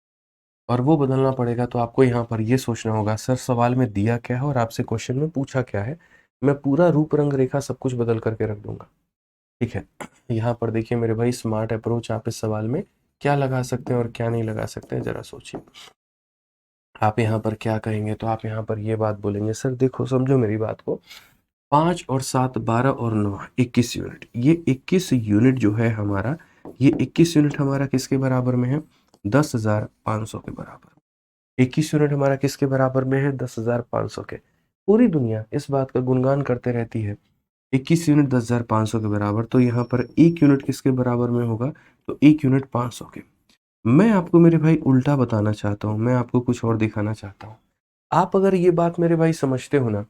और वो बदलना पड़ेगा तो आपको यहाँ पर ये सोचना होगा सर सवाल में दिया क्या है और आपसे क्वेश्चन में पूछा क्या है, मैं पूरा रूप रंग रेखा सब कुछ बदल करके रख दूंगा। ठीक है, यहाँ पर देखिए मेरे भाई, स्मार्ट अप्रोच आप इस सवाल में क्या लगा सकते हैं और क्या नहीं लगा सकते हैं, जरा सोचिए। आप यहाँ पर क्या कहेंगे, तो आप यहाँ पर ये बात बोलेंगे, सर देखो समझो मेरी बात को, 5 और 7 12 और 9 21 यूनिट, ये 21 यूनिट जो है हमारा, ये 21 यूनिट हमारा किसके बराबर में है, 10,500 के बराबर। 21 यूनिट हमारा किसके बराबर में है? 10,500 के। पूरी दुनिया इस बात का गुणगान करते रहती है, 21 यूनिट 10,500 के बराबर, तो यहाँ पर 1 यूनिट किसके बराबर में होगा? तो 1 यूनिट 500 के। मैं आपको मेरे भाई उल्टा बताना चाहता हूँ, मैं आपको कुछ और दिखाना चाहता हूँ। आप अगर ये बात मेरे भाई समझते हो ना,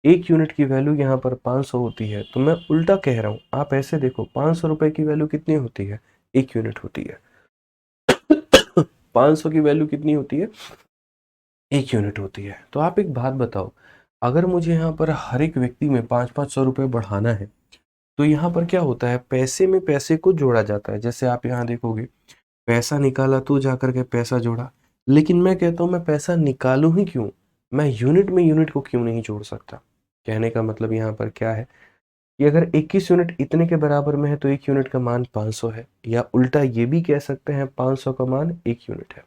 1 यूनिट की वैल्यू यहाँ पर 500 होती है, तो मैं उल्टा कह रहा हूँ। आप ऐसे देखो, 500 रुपए की वैल्यू कितनी होती है? 1 यूनिट होती है। 500 की वैल्यू कितनी होती है? 1 यूनिट होती है। तो आप एक बात बताओ, अगर मुझे यहाँ पर हर एक व्यक्ति में 5-500 रुपए बढ़ाना है, तो यहाँ पर क्या होता है? पैसे में पैसे को जोड़ा जाता है। जैसे आप यहाँ देखोगे, पैसा निकाला तो जाकर के पैसा जोड़ा। लेकिन मैं कहता हूँ, मैं पैसा निकालूं ही क्यों? मैं यूनिट में यूनिट को क्यों नहीं जोड़ सकता? कहने का मतलब यहाँ पर क्या है कि अगर 21 यूनिट इतने के बराबर में है, तो 1 यूनिट का मान 500 है। या उल्टा ये भी कह सकते हैं, 500 का मान 1 यूनिट है।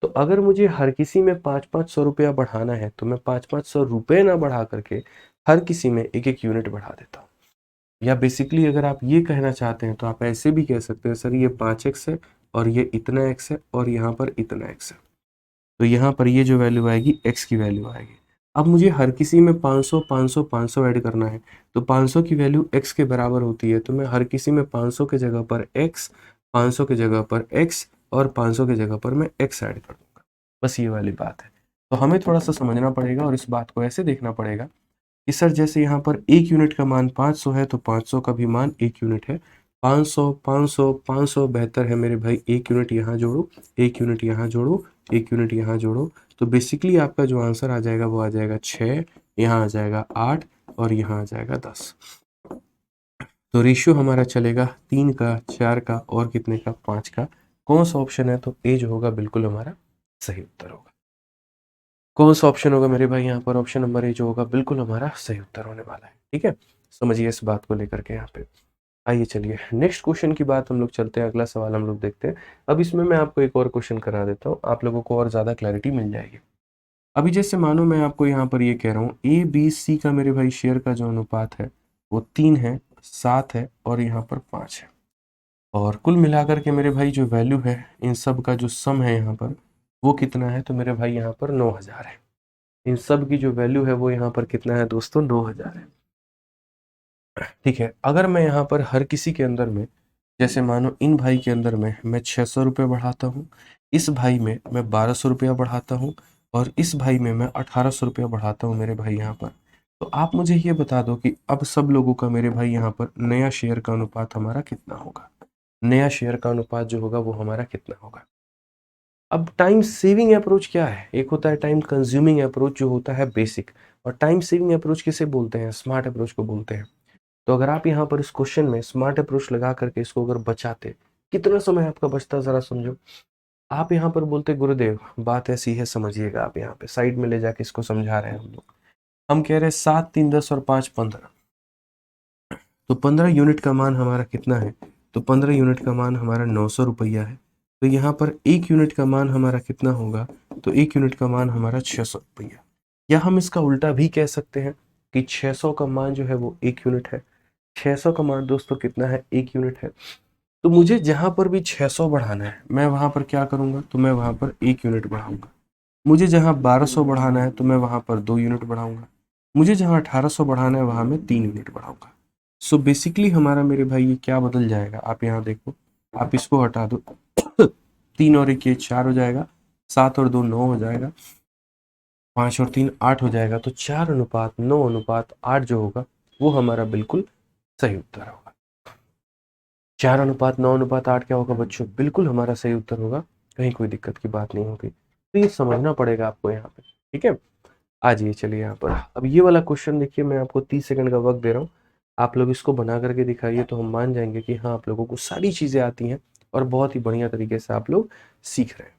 तो अगर मुझे हर किसी में 5-500 रुपया बढ़ाना है, तो मैं 5-500 रुपए ना बढ़ा करके हर किसी में 1-1 यूनिट बढ़ा देता हूँ। या बेसिकली अगर आप ये कहना चाहते हैं, तो आप ऐसे भी कह सकते हैं, सर ये 5x है और ये इतना x है और यहाँ पर इतना x है, तो यहाँ पर ये जो वैल्यू आएगी x की वैल्यू आएगी। अब मुझे हर किसी में 500 500 500 ऐड करना है, तो 500 की वैल्यू x के बराबर होती है, तो मैं हर किसी में 500 के जगह पर x, 500 के जगह पर x और 500 के जगह पर मैं x ऐड कर दूंगा। बस ये वाली बात है। तो हमें थोड़ा सा समझना पड़ेगा और इस बात को ऐसे देखना पड़ेगा कि सर जैसे यहाँ पर 1 यूनिट का मान 500 है, तो 500 का भी मान 1 यूनिट है। 500 500 500 बेहतर है मेरे भाई, 1 यूनिट यहाँ जोड़ो, 1 यूनिट यहाँ जोड़ो, 1 यूनिट यहाँ जोड़ो, तो बेसिकली आपका जो आंसर आ जाएगा वो आ जाएगा 6, यहाँ आ जाएगा 8 और यहाँ आ जाएगा 10। तो रेशियो हमारा चलेगा 3 का, 4 का और कितने का? 5 का। कौन सा ऑप्शन है? तो ए जो होगा बिल्कुल हमारा सही उत्तर होगा। कौन सा ऑप्शन होगा मेरे भाई? यहाँ पर ऑप्शन नंबर ए जो होगा बिल्कुल हमारा सही उत्तर होने वाला है। ठीक है, समझिए इस बात को लेकर के यहाँ पे। आइए चलिए नेक्स्ट क्वेश्चन की बात हम लोग चलते हैं, अगला सवाल हम लोग देखते हैं। अब इसमें मैं आपको एक और क्वेश्चन करा देता हूँ, आप लोगों को और ज़्यादा क्लैरिटी मिल जाएगी। अभी जैसे मानो मैं आपको यहाँ पर ये कह रहा हूँ, ए बी सी का मेरे भाई शेयर का जो अनुपात है वो 3 है, 7 है और यहाँ पर 5 है। और कुल मिलाकर के मेरे भाई जो वैल्यू है इन सब का जो सम है यहाँ पर वो कितना है? तो मेरे भाई यहाँ पर 9,000 है। इन सब की जो वैल्यू है वो यहाँ पर कितना है दोस्तों? 9,000 है। ठीक है, अगर मैं यहाँ पर हर किसी के अंदर में, जैसे मानो इन भाई के अंदर में मैं 600 रुपये बढ़ाता हूँ, इस भाई में मैं 1200 रुपया बढ़ाता हूँ और इस भाई में मैं 1800 रुपया बढ़ाता हूँ मेरे भाई यहाँ पर, तो आप मुझे ये बता दो कि अब सब लोगों का मेरे भाई यहाँ पर नया शेयर का अनुपात हमारा कितना होगा? नया शेयर का अनुपात जो होगा वो हमारा कितना होगा? अब टाइम सेविंग अप्रोच क्या है? एक होता है टाइम कंज्यूमिंग अप्रोच जो होता है बेसिक, और टाइम सेविंग अप्रोच किसे बोलते हैं? स्मार्ट अप्रोच को बोलते हैं। तो अगर आप यहाँ पर इस क्वेश्चन में स्मार्ट अप्रोच लगा करके इसको अगर बचाते, कितना समय आपका बचता जरा समझो। आप यहाँ पर बोलते गुरुदेव बात ऐसी है, समझिएगा, आप यहाँ पे साइड में ले जाके इसको समझा रहे हैं हम लोग। हम कह रहे हैं 7 3 10 और 5 15, तो 15 यूनिट का मान हमारा कितना है? तो 15 यूनिट का मान हमारा 900 रुपया है। तो यहाँ पर 1 यूनिट का मान हमारा कितना होगा? तो 1 यूनिट का मान हमारा 600 रुपया। या हम इसका उल्टा भी कह सकते हैं कि 600 का मान जो है वो 1 यूनिट है। 600 का मान दोस्तों कितना है? 1 यूनिट है। तो मुझे जहां पर भी 600 बढ़ाना है, मैं वहां पर क्या करूंगा? तो मैं वहां पर 1 यूनिट बढ़ाऊंगा। मुझे जहां 1200 बढ़ाना है, तो मैं वहां पर 2 यूनिट बढ़ाऊंगा। मुझे जहां 1800 बढ़ाना है वहां मैं 3 यूनिट बढ़ाऊंगा। सो बेसिकली हमारा मेरे भाई ये क्या बदल जाएगा? आप यहाँ देखो, आप इसको हटा दो, 3 और 1 ये 4 हो जाएगा, 7 और 2 9 हो जाएगा, 5 और 3 8 हो जाएगा। तो 4:9:8 जो होगा वो हमारा बिल्कुल सही उत्तर होगा। 4:9:8 क्या होगा बच्चों? बिल्कुल हमारा सही उत्तर होगा, कहीं कोई दिक्कत की बात नहीं होगी। तो ये समझना पड़ेगा आपको यहाँ पे। ठीक है, आ जाइए चलिए यहाँ पर। अब ये वाला क्वेश्चन देखिए, मैं आपको 30 सेकंड का वक्त दे रहा हूँ, आप लोग इसको बना करके दिखाइए, तो हम मान जाएंगे कि हाँ आप लोगों को सारी चीज़ें आती हैं और बहुत ही बढ़िया तरीके से आप लोग सीख रहे हैं।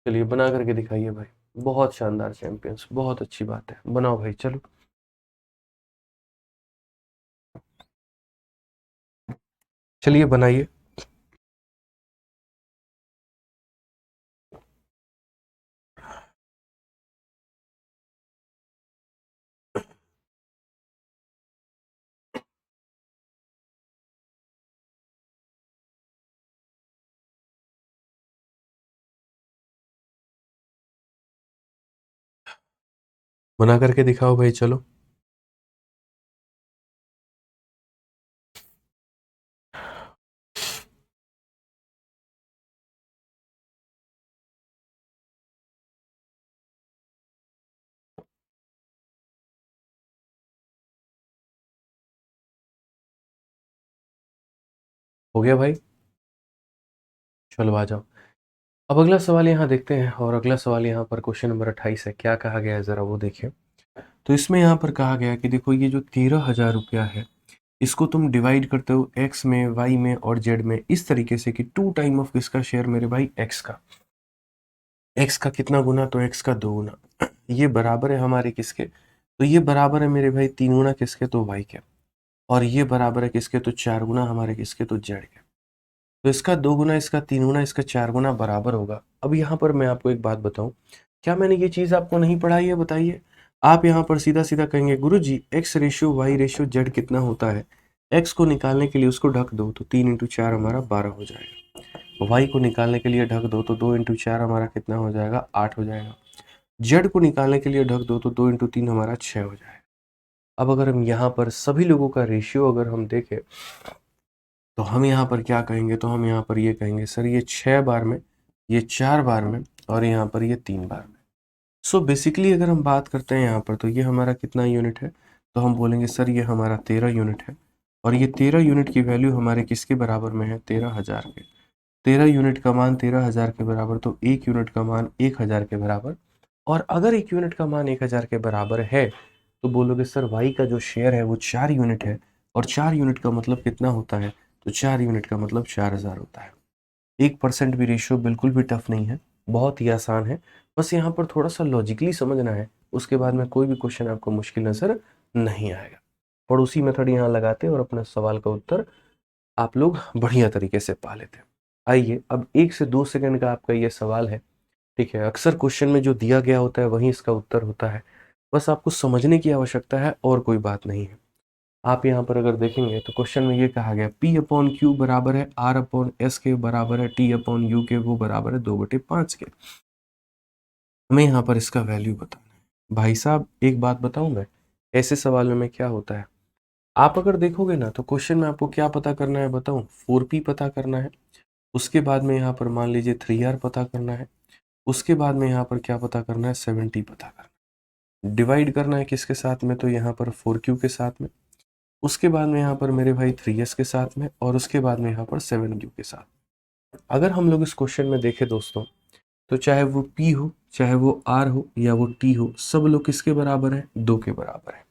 चलिए बना करके दिखाइए भाई, बहुत शानदार चैंपियंस, बहुत अच्छी बात है, बनाओ भाई चलो। चलिए बनाइए। बना करके दिखाओ भाई, चलो। हो गया भाई, चलो आ जाओ। अब अगला सवाल यहाँ देखते हैं, और अगला सवाल यहाँ पर क्वेश्चन नंबर 28 है। क्या कहा गया है ज़रा वो देखिए। तो इसमें यहाँ पर कहा गया कि देखो, ये जो 13,000 रुपया है, इसको तुम डिवाइड करते हो एक्स में, वाई में और जेड में, इस तरीके से कि 2 टाइम ऑफ किसका शेयर मेरे भाई, एक्स का। एक्स का कितना गुना, तो एक्स का 2 गुना। ये बराबर है हमारे किसके, तो ये बराबर है मेरे भाई 3 गुना किसके, तो वाई के। और ये बराबर है किसके, तो 4 गुना हमारे किसके, तो जेड के। तो इसका 2 गुना, इसका 3 गुना, इसका 4 गुना बराबर होगा। अब यहाँ पर मैं आपको एक बात बताऊं, क्या मैंने ये चीज़ आपको नहीं पढ़ाई है, बताइए। आप यहाँ पर सीधा सीधा कहेंगे गुरु जी X ratio Y ratio Z कितना होता है। एक्स को निकालने के लिए उसको ढक दो, तो 3 × 4 हमारा 12 हो जाएगा। वाई को निकालने के लिए ढक दो, तो 2 × 4 हमारा कितना हो जाएगा, 8 हो जाएगा। जेड को निकालने के लिए ढक दो, तो 2 × 3 हमारा 6 हो जाएगा। अब अगर हम यहाँ पर सभी लोगों का रेशियो अगर हम देखें, तो हम यहाँ पर क्या कहेंगे, तो हम यहाँ पर ये कहेंगे सर ये 6 बार में, ये 4 बार में, और यहाँ पर ये 3 बार में। सो बेसिकली अगर हम बात करते हैं यहाँ पर, तो ये हमारा कितना यूनिट है, तो हम बोलेंगे सर ये हमारा 13 यूनिट है। और ये 13 यूनिट की वैल्यू हमारे किसके बराबर में है, 13,000 के। 13 यूनिट का मान 13,000 के बराबर, तो 1 यूनिट का मान 1,000 के बराबर। और अगर 1 यूनिट का मान 1,000 के बराबर है, तो बोलोगे सर वाई का जो शेयर है वो 4 यूनिट है। और 4 यूनिट का मतलब कितना होता है, तो 4 यूनिट का मतलब 4,000 होता है। 1% भी रेशियो बिल्कुल भी टफ नहीं है, बहुत ही आसान है। बस यहाँ पर थोड़ा सा लॉजिकली समझना है, उसके बाद में कोई भी क्वेश्चन आपको मुश्किल नज़र नहीं आएगा। पड़ोसी मेथड यहाँ लगाते और अपने सवाल का उत्तर आप लोग बढ़िया तरीके से पा लेते हैं। आइए, अब 1 से 2 सेकंड का आपका ये सवाल है, ठीक है। अक्सर क्वेश्चन में जो दिया गया होता है वही इसका उत्तर होता है। बस आपको समझने की आवश्यकता है, और कोई बात नहीं है। आप यहाँ पर अगर देखेंगे तो क्वेश्चन में ये कहा गया P/Q बराबर है R/S के बराबर है T/U के, वो बराबर है 2/5 के। हमें यहाँ पर इसका वैल्यू बताना है। भाई साहब एक बात बताऊं मैं, ऐसे सवालों में क्या होता है, आप अगर देखोगे ना तो क्वेश्चन में आपको क्या पता करना है बताऊं, 4P पता करना है। उसके बाद में यहाँ पर मान लीजिए 3R पता करना है। उसके बाद में यहाँ पर क्या पता करना है, 7T पता करना है। डिवाइड करना है किसके साथ में, तो यहाँ पर 4Q के साथ में। उसके बाद में यहाँ पर मेरे भाई 3S के साथ में, और उसके बाद में यहाँ पर 7Q के साथ। अगर हम लोग इस क्वेश्चन में देखें दोस्तों, तो चाहे वो P हो, चाहे वो R हो, या वो T हो, सब लोग किसके बराबर हैं, 2 के बराबर है।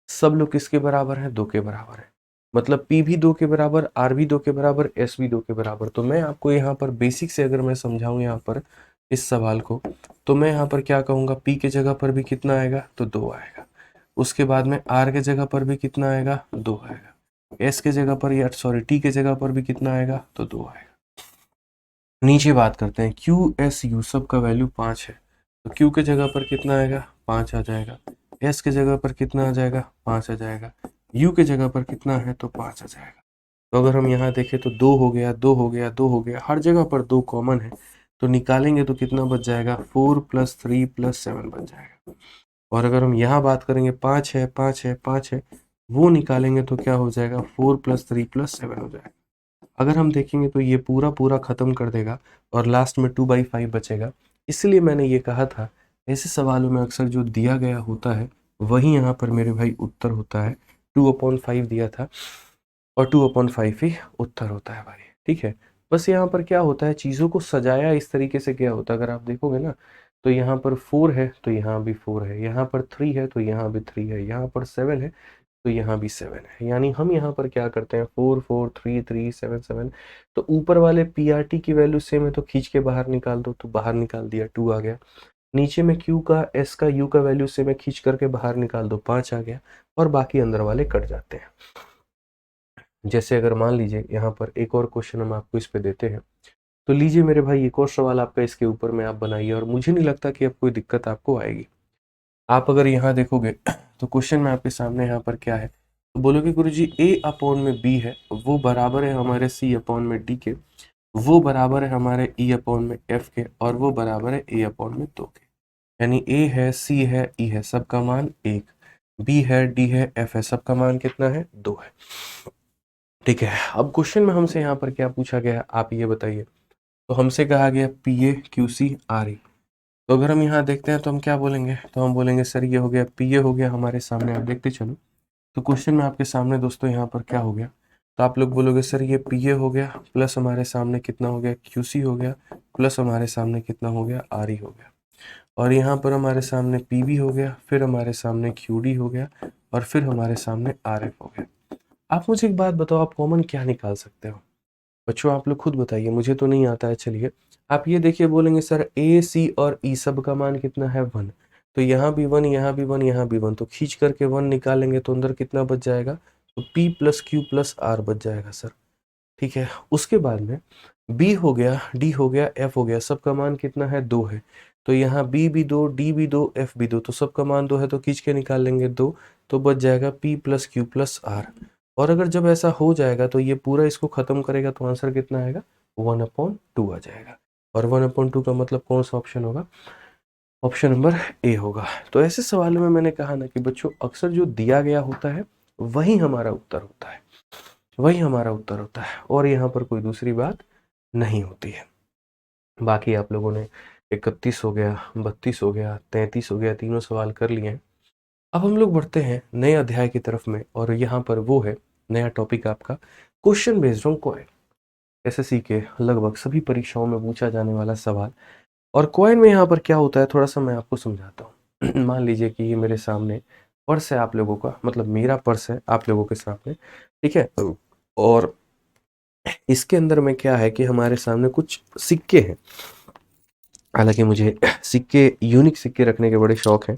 सब लोग किसके बराबर हैं, 2 के बराबर है। मतलब P भी 2 के बराबर, R भी 2 के बराबर, S भी 2 के बराबर। तो मैं आपको यहाँ पर बेसिक से अगर मैं समझाऊं यहाँ पर इस सवाल को, तो मैं यहाँ पर क्या कहूँगा, P के जगह पर भी कितना आएगा, तो 2 आएगा। उसके बाद में R के जगह पर भी कितना आएगा, 2 आएगा। S के जगह पर, या सॉरी T के जगह पर भी कितना आएगा, तो 2 आएगा। नीचे बात करते हैं QSU, सब का वैल्यू 5 है, तो Q के जगह पर कितना आएगा, 5 आ जाएगा। S के जगह पर कितना आ जाएगा, 5 आ जाएगा। U के जगह पर कितना है, तो 5 आ जाएगा। तो अगर हम यहाँ देखें तो 2 हो गया, 2 हो गया, 2 हो गया, हर जगह पर 2 कॉमन है। तो निकालेंगे तो कितना बच जाएगा, 4 + 3 + 7 बन जाएगा। और अगर हम यहाँ बात करेंगे 5 है, 5 है, 5 है, वो निकालेंगे तो क्या हो जाएगा, 4 + 3 + 7 हो जाएगा। अगर हम देखेंगे तो ये पूरा पूरा ख़त्म कर देगा, और लास्ट में 2/5 बचेगा। इसलिए मैंने ये कहा था, ऐसे सवालों में अक्सर जो दिया गया होता है वही यहाँ पर मेरे भाई उत्तर होता है। 2/5 दिया था, और 2/5 ही उत्तर होता है भाई, ठीक है। बस यहाँ पर क्या होता है, चीज़ों को सजाया इस तरीके से क्या होता है, अगर आप देखोगे ना, तो यहाँ पर 4 है तो यहाँ भी 4 है, यहाँ पर 3 है तो यहाँ भी 3 है, यहाँ पर 7 है तो यहाँ भी 7 है। यानी हम यहाँ पर क्या करते हैं, 4 4 3 3 7 7। तो ऊपर वाले PRT की वैल्यू सेम है तो खींच के बाहर निकाल दो, तो बाहर निकाल दिया, 2 आ गया। नीचे में Q का, S का, U का वैल्यू सेम है, खींच करके बाहर निकाल दो, 5 आ गया। और बाकी अंदर वाले कट जाते हैं। जैसे अगर मान लीजिए यहाँ पर एक और क्वेश्चन हम आपको इस पे देते हैं, तो लीजिए मेरे भाई एक और सवाल आपका इसके ऊपर में आप बनाइए, और मुझे नहीं लगता कि अब कोई दिक्कत आपको आएगी। आप अगर यहाँ देखोगे तो क्वेश्चन में आपके सामने यहाँ पर क्या है, तो बोलोगे गुरुजी A/B है, वो बराबर है हमारे C/D के, वो बराबर है हमारे E/F के, और वो बराबर है A/2 के। यानी ए है, सी है, ई है, सबका मान 1, बी है, डी है, एफ है, सबका मान कितना है? 2 है। ठीक है, अब क्वेश्चन में हमसे यहाँ पर क्या पूछा गया है आप ये बताइए। तो हमसे कहा गया P A Q C R E. तो अगर हम यहाँ देखते हैं तो हम क्या बोलेंगे? तो हम बोलेंगे सर ये हो गया पी ए हो गया हमारे सामने, आप देखते चलो। तो क्वेश्चन में आपके सामने दोस्तों यहाँ पर क्या हो गया? तो आप लोग बोलोगे सर ये पी ए हो गया प्लस हमारे सामने कितना हो गया? क्यू सी हो गया प्लस हमारे सामने कितना हो गया? आर ई हो गया। और यहाँ पर हमारे सामने पी बी हो गया, फिर हमारे सामने क्यू डी हो गया, और फिर हमारे सामने आर एफ हो गया। आप मुझे एक बात बताओ, आप कॉमन क्या निकाल सकते हो? बच्चों आप लोग खुद बताइए, मुझे तो नहीं आता है। चलिए आप ये देखिए, बोलेंगे सर ए सी और ई सब का मान कितना है? 1। तो यहाँ भी 1, यहाँ भी 1, यहाँ भी 1, तो खींच करके 1 निकालेंगे तो अंदर कितना बच जाएगा? तो p plus Q plus R बच जाएगा सर। ठीक है, उसके बाद में b हो गया, d हो गया, f हो गया, सबका मान कितना है? 2 है। तो यहाँ b भी 2, d भी 2, f भी 2, तो सबका मान 2 है, तो खींच के निकाल लेंगे 2, तो बच जाएगा p plus Q plus R. और अगर जब ऐसा हो जाएगा तो ये पूरा इसको खत्म करेगा तो आंसर कितना आएगा? 1/2 आ जाएगा। और 1/2 का मतलब कौन सा ऑप्शन होगा? ऑप्शन नंबर ए होगा। तो ऐसे सवालों में मैंने कहा ना कि बच्चों अक्सर जो दिया गया होता है वही हमारा उत्तर होता है, वही हमारा उत्तर होता है, और यहाँ पर कोई दूसरी बात नहीं होती है। बाकी आप लोगों ने 31 हो गया, 32 हो गया, 33 हो गया, तीनों सवाल कर लिए हैं। अब हम लोग बढ़ते हैं नए अध्याय की तरफ में, और यहाँ पर वो है नया टॉपिक आपका question based on coin. SSC के लगभग सभी परीक्षाओं में पूछा जाने वाला सवाल। और कॉइन में यहाँ पर क्या होता है थोड़ा सा मैं आपको समझाता हूँ। मान लीजिए कि ये मेरे सामने पर्स है आप लोगों का, मतलब मेरा पर्स है आप लोगों के सामने, ठीक है। और इसके अंदर में क्या है कि हमारे सामने कुछ सिक्के हैं। हालांकि मुझे सिक्के, यूनिक सिक्के रखने के बड़े शौक हैं,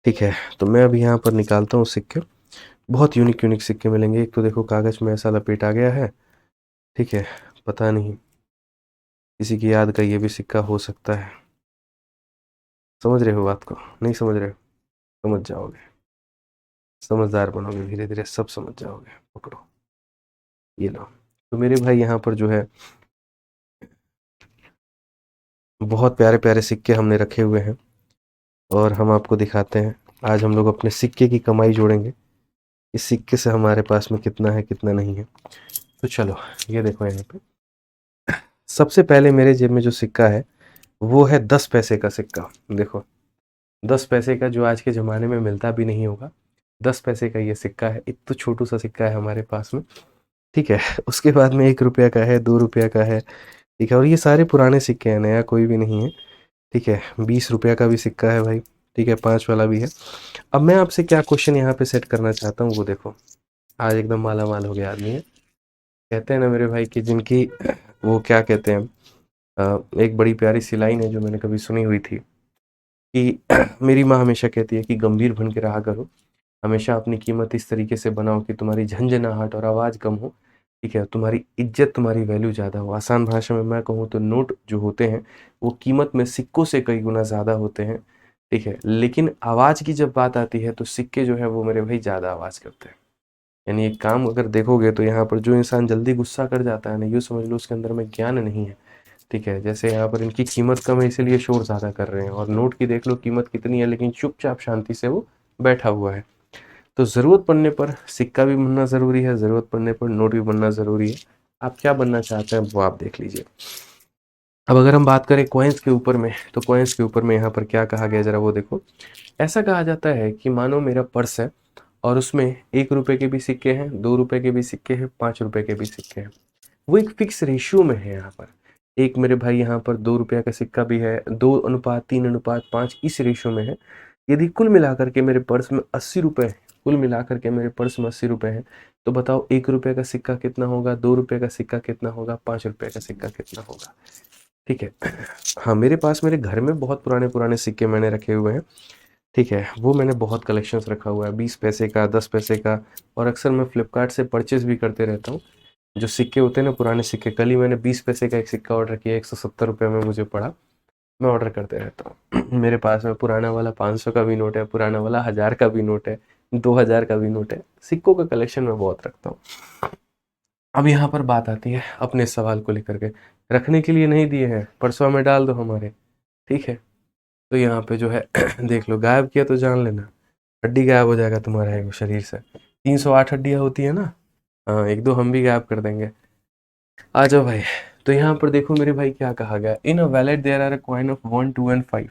ठीक है। तो मैं अभी यहाँ पर निकालता हूँ सिक्के। बहुत यूनिक यूनिक सिक्के मिलेंगे। एक तो देखो कागज में ऐसा लपेटा गया है, ठीक है, पता नहीं किसी की याद का ये भी सिक्का हो सकता है। समझ रहे हो बात को? नहीं समझ रहे हो? समझ जाओगे, समझदार बनोगे, धीरे धीरे सब समझ जाओगे। पकड़ो, ये लो। तो मेरे भाई यहाँ पर जो है बहुत प्यारे प्यारे सिक्के हमने रखे हुए हैं, और हम आपको दिखाते हैं। आज हम लोग अपने सिक्के की कमाई जोड़ेंगे, इस सिक्के से हमारे पास में कितना है कितना नहीं है। तो चलो ये देखो, यहाँ पे सबसे पहले मेरे जेब में जो सिक्का है वो है 10 पैसे का सिक्का। देखो 10 पैसे का, जो आज के ज़माने में मिलता भी नहीं होगा। 10 पैसे का ये सिक्का है, एक तो छोटू सा सिक्का है हमारे पास में, ठीक है। उसके बाद में 1 रुपया का है, 2 रुपया का है, ठीक है। और ये सारे पुराने सिक्के हैं, नया कोई भी नहीं है, ठीक है। 20 रुपया का भी सिक्का है भाई, ठीक है, 5 वाला भी है। अब मैं आपसे क्या क्वेश्चन यहाँ पे सेट करना चाहता हूँ वो देखो। आज एकदम माला माल हो गया आदमी है। कहते हैं ना मेरे भाई कि जिनकी वो क्या कहते हैं, एक बड़ी प्यारी सी लाइन है जो मैंने कभी सुनी हुई थी कि मेरी माँ हमेशा कहती है कि गंभीर बन के रहा करो, हमेशा अपनी कीमत इस तरीके से बनाओ कि तुम्हारी झंझनाहट और आवाज़ कम हो, ठीक है, तुम्हारी इज्जत, तुम्हारी वैल्यू ज़्यादा हो। आसान भाषा में मैं कहूँ तो नोट जो होते हैं वो कीमत में सिक्कों से कई गुना ज़्यादा होते हैं, ठीक है। लेकिन आवाज़ की जब बात आती है तो सिक्के जो है वो मेरे भाई ज़्यादा आवाज़ करते हैं। यानी एक काम अगर देखोगे तो यहाँ पर जो इंसान जल्दी गुस्सा कर जाता है ना, यूँ समझ लो उसके अंदर में ज्ञान नहीं है, ठीक है। जैसे यहाँ पर इनकी कीमत कम है इसीलिए शोर ज़्यादा कर रहे हैं, और नोट की देख लो कीमत कितनी है लेकिन चुपचाप शांति से वो बैठा हुआ है। तो ज़रूरत पड़ने पर सिक्का भी बनना ज़रूरी है, ज़रूरत पड़ने पर नोट भी बनना ज़रूरी है। आप क्या बनना चाहते हैं वो आप देख लीजिए। अब अगर हम बात करें कॉइन्स के ऊपर में, तो कॉइन्स के ऊपर में यहाँ पर क्या कहा गया ज़रा वो देखो। ऐसा कहा जाता है कि मानो मेरा पर्स है और उसमें 1 रुपए के भी सिक्के हैं, 2 रुपए के भी सिक्के हैं, 5 रुपए के भी सिक्के हैं। वो एक फिक्स रेशियो में है यहाँ पर। एक मेरे भाई यहाँ पर 2 रुपया का सिक्का भी है, 2:3:5 इस रेशियो में है। यदि कुल मिलाकर के मेरे पर्स में 80 रुपए, कुल मिलाकर के मेरे पर्स में 80 रुपए हैं, तो बताओ 1 रुपये का सिक्का कितना होगा, 2 रुपये का सिक्का कितना होगा, 5 रुपये का सिक्का कितना होगा, ठीक है। हाँ, मेरे पास मेरे घर में बहुत पुराने पुराने सिक्के मैंने रखे हुए हैं, ठीक है। वो मैंने बहुत कलेक्शंस रखा हुआ है, 20 पैसे का, 10 पैसे का, और अक्सर मैं फ्लिपकार्ट से परचेज भी करते रहता हूँ। जो सिक्के होते हैं ना, पुराने सिक्के, कल ही मैंने 20 पैसे का एक सिक्का ऑर्डर किया, 170 रुपये में मुझे पड़ा। मैं ऑर्डर करते रहता हूँ। मेरे पास में पुराना वाला 500 का भी नोट है, पुराना वाला 1000 का भी नोट है, 2000 का भी नोट है। सिक्कों का कलेक्शन मैं बहुत रखता हूँ। अब यहाँ पर बात आती है अपने सवाल को लेकर के। रखने के लिए नहीं दिए हैं, परसों में डाल दो हमारे, ठीक है। तो यहाँ पे जो है देख लो, गायब किया तो जान लेना, हड्डी गायब हो जाएगा तुम्हारे शरीर से। 308 हड्डियाँ होती है ना। हाँ, एक दो हम भी गायब कर देंगे। आ जाओ भाई। तो यहाँ पर देखो मेरे भाई क्या कहा गया, in a wallet there are a coin of 1, 2 and 5।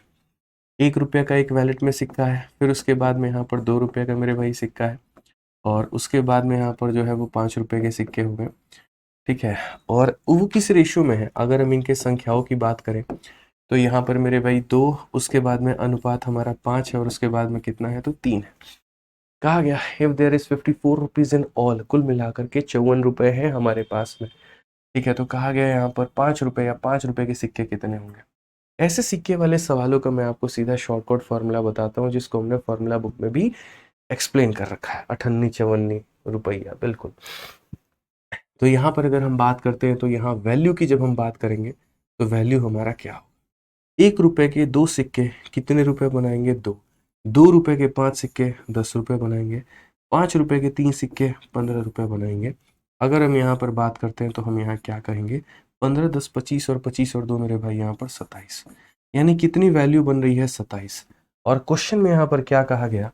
1 रुपये का एक वैलेट में सिक्का है, फिर उसके बाद में यहाँ पर 2 रुपये का मेरे भाई सिक्का है, और उसके बाद में यहाँ पर जो है वो 5 रुपये के सिक्के हो गए। ठीक है, और वो किस रेशियो में है, अगर हम इनके संख्याओं की बात करें तो यहाँ पर मेरे भाई 2, उसके बाद में अनुपात हमारा 5 है, और उसके बाद में कितना है तो 3 है। कहा गया if there is 54 rupees in all, कुल मिलाकर के 54 रुपये हैं हमारे पास में। ठीक है, तो कहा गया यहाँ पर 5 रुपये या 5 रुपये के सिक्के कितने होंगे। ऐसे सिक्के वाले सवालों का मैं आपको सीधा शॉर्टकट फॉर्मूला बताता हूँ, जिसको हमने फॉर्मूला बुक में भी एक्सप्लेन कर रखा है, 58 54 रुपया, बिल्कुल। तो यहाँ पर अगर हम बात करते हैं तो यहाँ वैल्यू की जब हम बात करेंगे तो वैल्यू हमारा क्या हो, 1 रुपये के 2 सिक्के कितने रुपए बनाएंगे, 2। 2 रुपये के 5 सिक्के 10 रुपये बनाएंगे। 5 रुपये के 3 सिक्के 15 रुपये बनाएंगे। अगर हम यहाँ पर बात करते हैं तो हम यहाँ क्या कहेंगे, 15 10 25 और 25 और 2 मेरे भाई यहाँ पर 27, यानी कितनी वैल्यू बन रही है 27। और क्वेश्चन में यहाँ पर क्या कहा गया,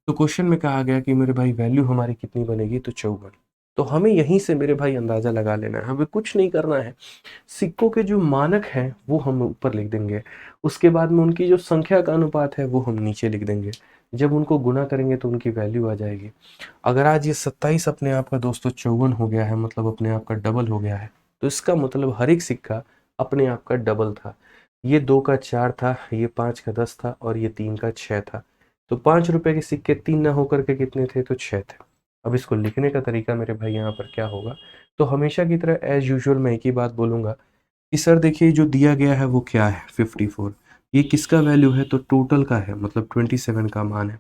तो क्वेश्चन में कहा गया कि मेरे भाई वैल्यू हमारी कितनी बनेगी तो 54। तो हमें यहीं से मेरे भाई अंदाजा लगा लेना है, हमें कुछ नहीं करना है। सिक्कों के जो मानक हैं वो हम ऊपर लिख देंगे, उसके बाद में उनकी जो संख्या का अनुपात है वो हम नीचे लिख देंगे। जब उनको गुना करेंगे तो उनकी वैल्यू आ जाएगी। अगर आज ये 27 अपने आप का दोस्तों 54 हो गया है, मतलब अपने आप का डबल हो गया है, तो इसका मतलब हर एक सिक्का अपने आप का डबल था। ये 2 का 4 था, ये 5 का 10 था, और ये 3 का 6 था। तो 5 रुपए के सिक्के 3 ना होकर के कितने थे तो 6 थे। अब इसको लिखने का तरीका मेरे भाई यहाँ पर क्या होगा, तो हमेशा की तरह एज यूजुअल मैं एक ही बात बोलूंगा कि सर देखिए जो दिया गया है वो क्या है 54, ये किसका वैल्यू है तो टोटल का है, मतलब 27 का मान है।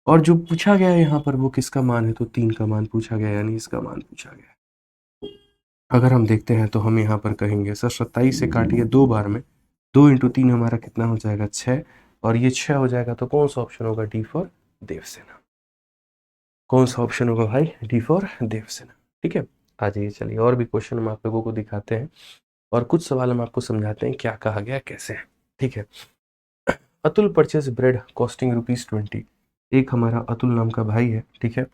और जो पूछा गया है यहाँ पर वो किसका मान है तो 3 का मान पूछा गया, यानी इसका मान पूछा गया है। अगर हम देखते हैं तो हम यहाँ पर कहेंगे सर 27 से काटिए 2 बार में, 2 इंटू 3 हमारा कितना हो जाएगा 6, और ये 6 हो जाएगा, तो कौन सा ऑप्शन होगा, डी फॉर देवसेना। कौन सा ऑप्शन होगा भाई, डी फॉर देवसेना। ठीक है, आ जाइए, चलिए और भी क्वेश्चन हम आप लोगों को दिखाते हैं, और कुछ सवाल हम आपको समझाते हैं क्या कहा गया कैसे है। ठीक है, अतुल परचेज ब्रेड कॉस्टिंग ₹20। एक हमारा अतुल नाम का भाई है, ठीक है,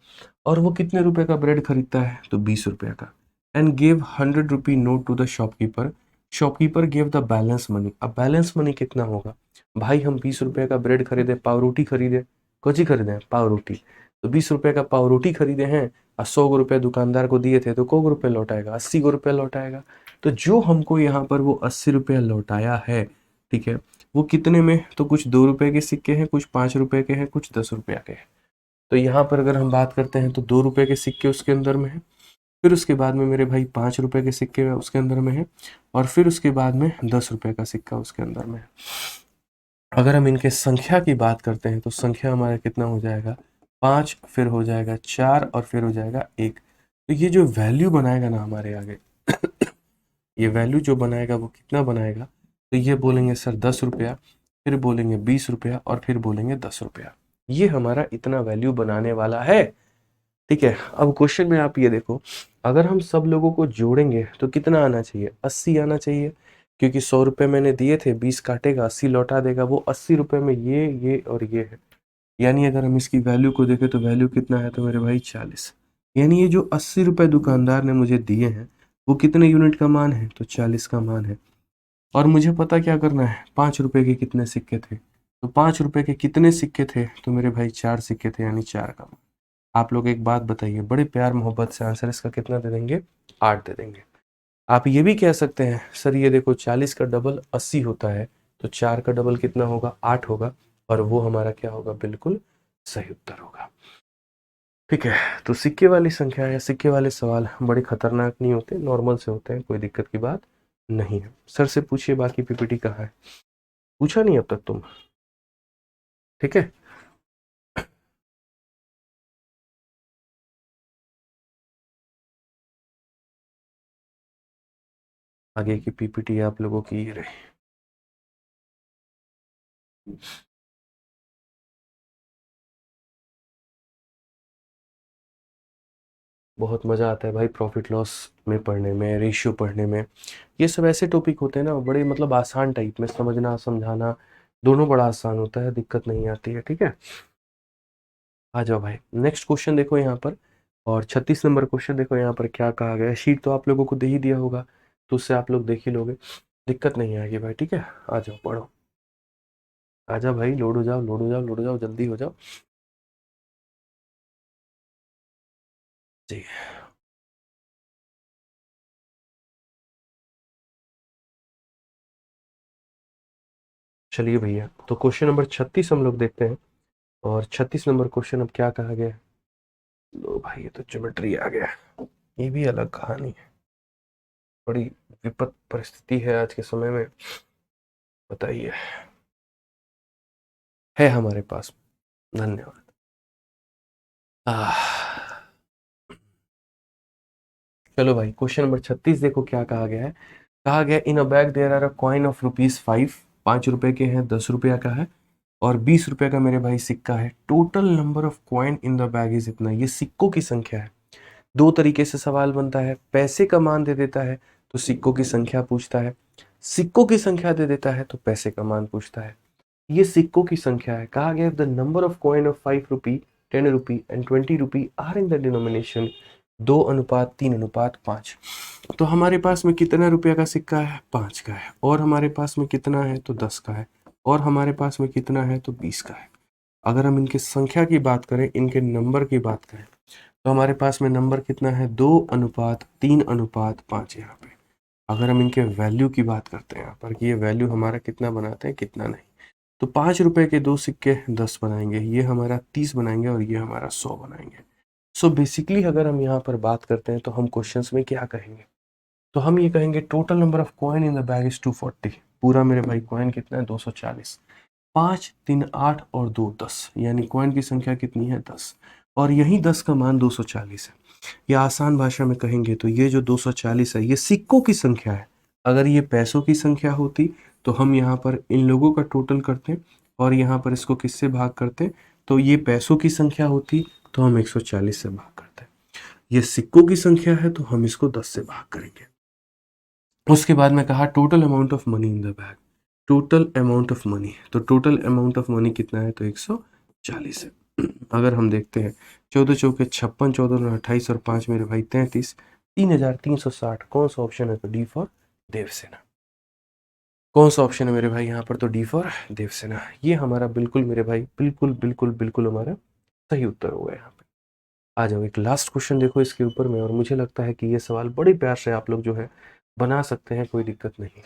और वो कितने रुपए का ब्रेड खरीदता है तो 20 रुपये का, and give 100 rupee note to the shopkeeper. Shopkeeper give the balance money. अब बैलेंस मनी कितना होगा भाई, हम 20 रुपये का ब्रेड खरीदे, पाव रोटी खरीदे, कोची खरीदे पाव रोटी, तो 20 रुपये का पाव रोटी खरीदे हैं, और 100 रुपये दुकानदार को दिए थे, तो को रुपये लौटाएगा, 80 रुपये लौटाएगा। तो जो हमको यहाँ पर वो 80 रुपये लौटाया है, ठीक है, वो कितने में, तो कुछ 2 रुपये के सिक्के हैं, कुछ 5 रुपये के हैं, कुछ 10 रुपये के हैं। तो यहाँ पर अगर हम बात करते हैं तो 2 रुपये के सिक्के उसके अंदर में है, फिर उसके बाद में मेरे भाई 5 रुपये के सिक्के उसके अंदर में है, और फिर उसके बाद में 10 रुपये का सिक्का उसके अंदर में है। अगर हम इनके संख्या की बात करते हैं तो संख्या हमारा कितना हो जाएगा 5, फिर हो जाएगा 4, और फिर हो जाएगा 1। तो ये जो वैल्यू बनाएगा ना हमारे आगे ये वैल्यू जो बनाएगा वो कितना बनाएगा, तो ये बोलेंगे सर 10 रुपया, फिर बोलेंगे 20 रुपया, और फिर बोलेंगे 10 रुपया। ये हमारा इतना वैल्यू बनाने वाला है। ठीक है, अब क्वेश्चन में आप ये देखो, अगर हम सब लोगों को जोड़ेंगे तो कितना आना चाहिए, 80 आना चाहिए, क्योंकि 100 रुपये मैंने दिए थे, 20 काटेगा 80 लौटा देगा, वो 80 रुपये में ये और ये है, यानी अगर हम इसकी वैल्यू को देखें तो वैल्यू कितना है तो मेरे भाई 40। यानी ये जो 80 रुपये दुकानदार ने मुझे दिए हैं वो कितने यूनिट का मान है तो 40 का मान है। और मुझे पता क्या करना है, 5 रुपये के कितने सिक्के थे, तो 5 रुपये के कितने सिक्के थे तो मेरे भाई 4 सिक्के थे, यानी 4 का मान। आप लोग एक बात बताइए, बड़े प्यार मोहब्बत से आंसर इसका कितना दे देंगे, 8 दे देंगे। आप ये भी कह सकते हैं सर ये देखो 40 का डबल 80 होता है, तो 4 का डबल कितना होगा 8 होगा, और वो हमारा क्या होगा, बिल्कुल सही उत्तर होगा। ठीक है, तो सिक्के वाली संख्या या सिक्के वाले सवाल बड़े खतरनाक नहीं होते, नॉर्मल से होते हैं, कोई दिक्कत की बात नहीं है। सर से पूछिए बाकी पीपीटी कहाँ है, पूछा नहीं अब तक तुम, ठीक है। आगे की पीपीटी आप लोगों की ये रही। बहुत मज़ा आता है भाई प्रॉफिट लॉस में पढ़ने में, रेशियो पढ़ने में। ये सब ऐसे टॉपिक होते हैं ना बड़े, मतलब आसान टाइप में समझना समझाना, दोनों बड़ा आसान होता है, दिक्कत नहीं आती है। ठीक है, आ जाओ भाई। नेक्स्ट क्वेश्चन देखो यहाँ पर, और 36 नंबर क्वेश्चन देखो यहाँ पर क्या कहा गया है। शीट तो आप लोगों को दे ही दिया होगा, तो उससे आप लोग देख ही लोगे, दिक्कत नहीं आएगी भाई। ठीक है, आ जाओ पढ़ो, आ जाओ भाई, लोड हो जाओ, लोड हो जाओ, लोड हो जाओ, जल्दी हो जाओ जी। चलिए भैया, तो क्वेश्चन नंबर 36 हम लोग देखते हैं, और 36 नंबर क्वेश्चन अब क्या कहा गया है। लो भाई, ये तो ज्योमेट्री आ गया, ये भी अलग कहानी है, बड़ी विपत परिस्थिति है आज के समय में, बताइए। है हमारे पास, धन्यवाद। आह, चलो भाई, क्वेश्चन नंबर 36 देखो क्या कहा गया है। कहा गया in a bag there are a coin of ₹5, 5 रुपए के हैं, 10 रुपया का है, और 20 रुपए का मेरे भाई सिक्का है। Total number of coin in the bag is इतना। ये सिक्कों की संख्या है। दो तरीके से सवाल बनता है, पैसे का मान दे देता है तो सिक्कों की संख्या पूछता है, सिक्कों की संख्या दे देता है तो पैसे का मान पूछता है। ये सिक्कों की संख्या है। कहा गया the number of coin of 5 rupee, 10 rupee and 20 rupee are in the denomination 2:3:5। तो हमारे पास में कितना रुपया का सिक्का है, 5 का है, और हमारे पास में कितना है तो 10 का है, और हमारे पास में कितना है तो 20 का है। अगर हम इनके संख्या की बात करें, इनके नंबर की बात करें, तो हमारे पास में नंबर कितना है, 2:3:5 यहाँ पे। अगर हम इनके वैल्यू की बात करते हैं यहाँ पर कि ये वैल्यू हमारा कितना बनाते हैं कितना नहीं, तो 5 रुपए के दो सिक्के 10 बनाएंगे, ये हमारा 30 बनाएंगे, और ये हमारा 100 बनाएंगे। सो बेसिकली अगर हम यहाँ पर बात करते हैं तो हम क्वेश्चंस में क्या कहेंगे, तो हम ये कहेंगे total number of coin in the bag is 240। पूरा मेरे भाई कॉइन कितना है, 240। 5 3 8 और 2 10, यानी कॉइन की संख्या कितनी है, 10, और यही 10 का मान 240 है। या आसान भाषा में कहेंगे तो ये जो 240 है ये सिक्कों की संख्या है। अगर ये पैसों की संख्या होती तो हम यहाँ पर इन लोगों का टोटल करते, और यहाँ पर इसको किससे भाग करते, तो ये पैसों की संख्या होती तो हम 140 से भाग करते। ये सिक्कों की संख्या है तो हम इसको 10 से भाग करेंगे। उसके बाद में कहा total amount of money in the bag, total amount of money, तो टोटल अमाउंट ऑफ मनी कितना है तो 140 है। अगर हम देखते हैं 14 चौके 56, 14 28 और 5 मेरे भाई 33, 3360। कौन सा ऑप्शन है तो डी फॉर देवसेना। कौन सा ऑप्शन है मेरे भाई यहाँ पर तो डी फॉर देवसेना। ये हमारा बिल्कुल मेरे भाई, बिल्कुल बिल्कुल बिल्कुल हमारा सही उत्तर होगा यहाँ पे। आ जाओ, एक लास्ट क्वेश्चन देखो इसके ऊपर में, और मुझे लगता है कि ये सवाल बड़े प्यार से आप लोग जो है बना सकते हैं, कोई दिक्कत नहीं।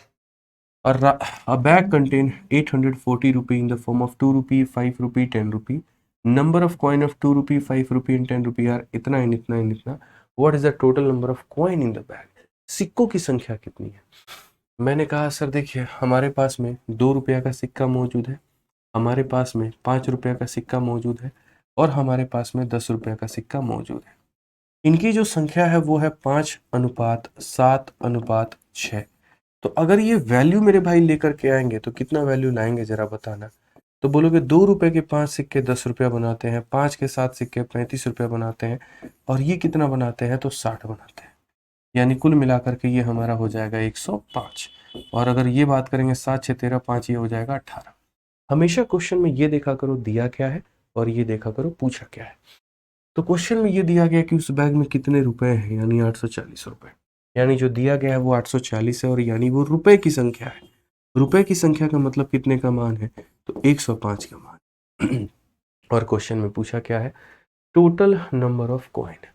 A bag contain 840 rupee in the form of 2 rupee, 5 rupee, 10 rupee. Number of coin of 2 rupee, 5 rupee and 10 rupee are इतना and इतना and इतना. What is the total number of coin in the bag? सिक्कों की संख्या कितनी है। मैंने कहा सर देखिए, हमारे पास में 2 रुपया का सिक्का मौजूद है, हमारे पास में 5 रुपया का सिक्का मौजूद है, और हमारे पास में 10 रुपया का सिक्का मौजूद है। इनकी जो संख्या है वो है 5:7:6। तो अगर ये वैल्यू मेरे भाई लेकर के आएंगे तो कितना वैल्यू लाएंगे जरा बताना। तो बोलोगे 2 रुपए के 5 सिक्के 10 रुपया बनाते हैं, 5 के 7 सिक्के 35 रुपया बनाते हैं, और ये कितना बनाते हैं तो 60 बनाते हैं। यानी कुल मिलाकर के ये हमारा हो जाएगा 105। और अगर ये बात करेंगे 7 6 13 5, ये हो जाएगा 18। हमेशा क्वेश्चन में ये देखा करो दिया क्या है, और ये देखा करो पूछा क्या है। तो क्वेश्चन में ये दिया गया कि उस बैग में कितने रुपए हैं, यानी 840 रुपए। यानी जो दिया गया है वो 840 है, और यानी वो रुपए की संख्या है। रुपए की संख्या का मतलब कितने का मान है तो 105 का मान। और क्वेश्चन में पूछा क्या है, टोटल नंबर ऑफ कॉइन।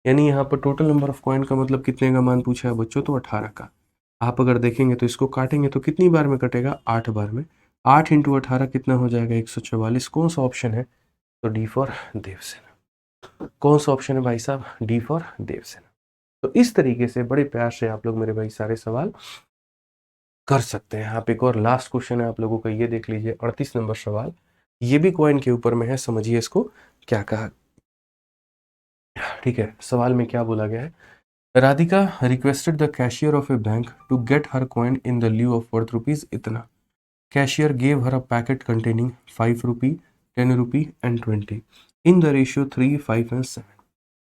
यानी यहाँ पर टोटल नंबर ऑफ कॉइन का मतलब कितने का मान पूछा है बच्चों, तो 18 का। आप अगर देखेंगे तो इसको काटेंगे तो कितनी बार में कटेगा, 8 बार में। 8 इंटू 18 कितना हो जाएगा, 144। कौन सा ऑप्शन है तो डी फॉर देवसेना। कौन सा ऑप्शन है भाई साहब, डी फॉर देवसेना। तो इस तरीके से बड़े प्यार से आप लोग मेरे भाई सारे सवाल कर सकते हैं। आप एक और लास्ट क्वेश्चन है आप लोगों का, ये देख लीजिए 38 नंबर सवाल। ये भी कॉइन के ऊपर में है, समझिए इसको क्या कहा। ठीक है, सवाल में क्या बोला गया है, Radhika requested the cashier of a bank to get her coin in the lieu of worth rupees इतना। Cashier gave her a packet containing 5 rupee, 10 rupee and 20 in the ratio 3, 5 and 7.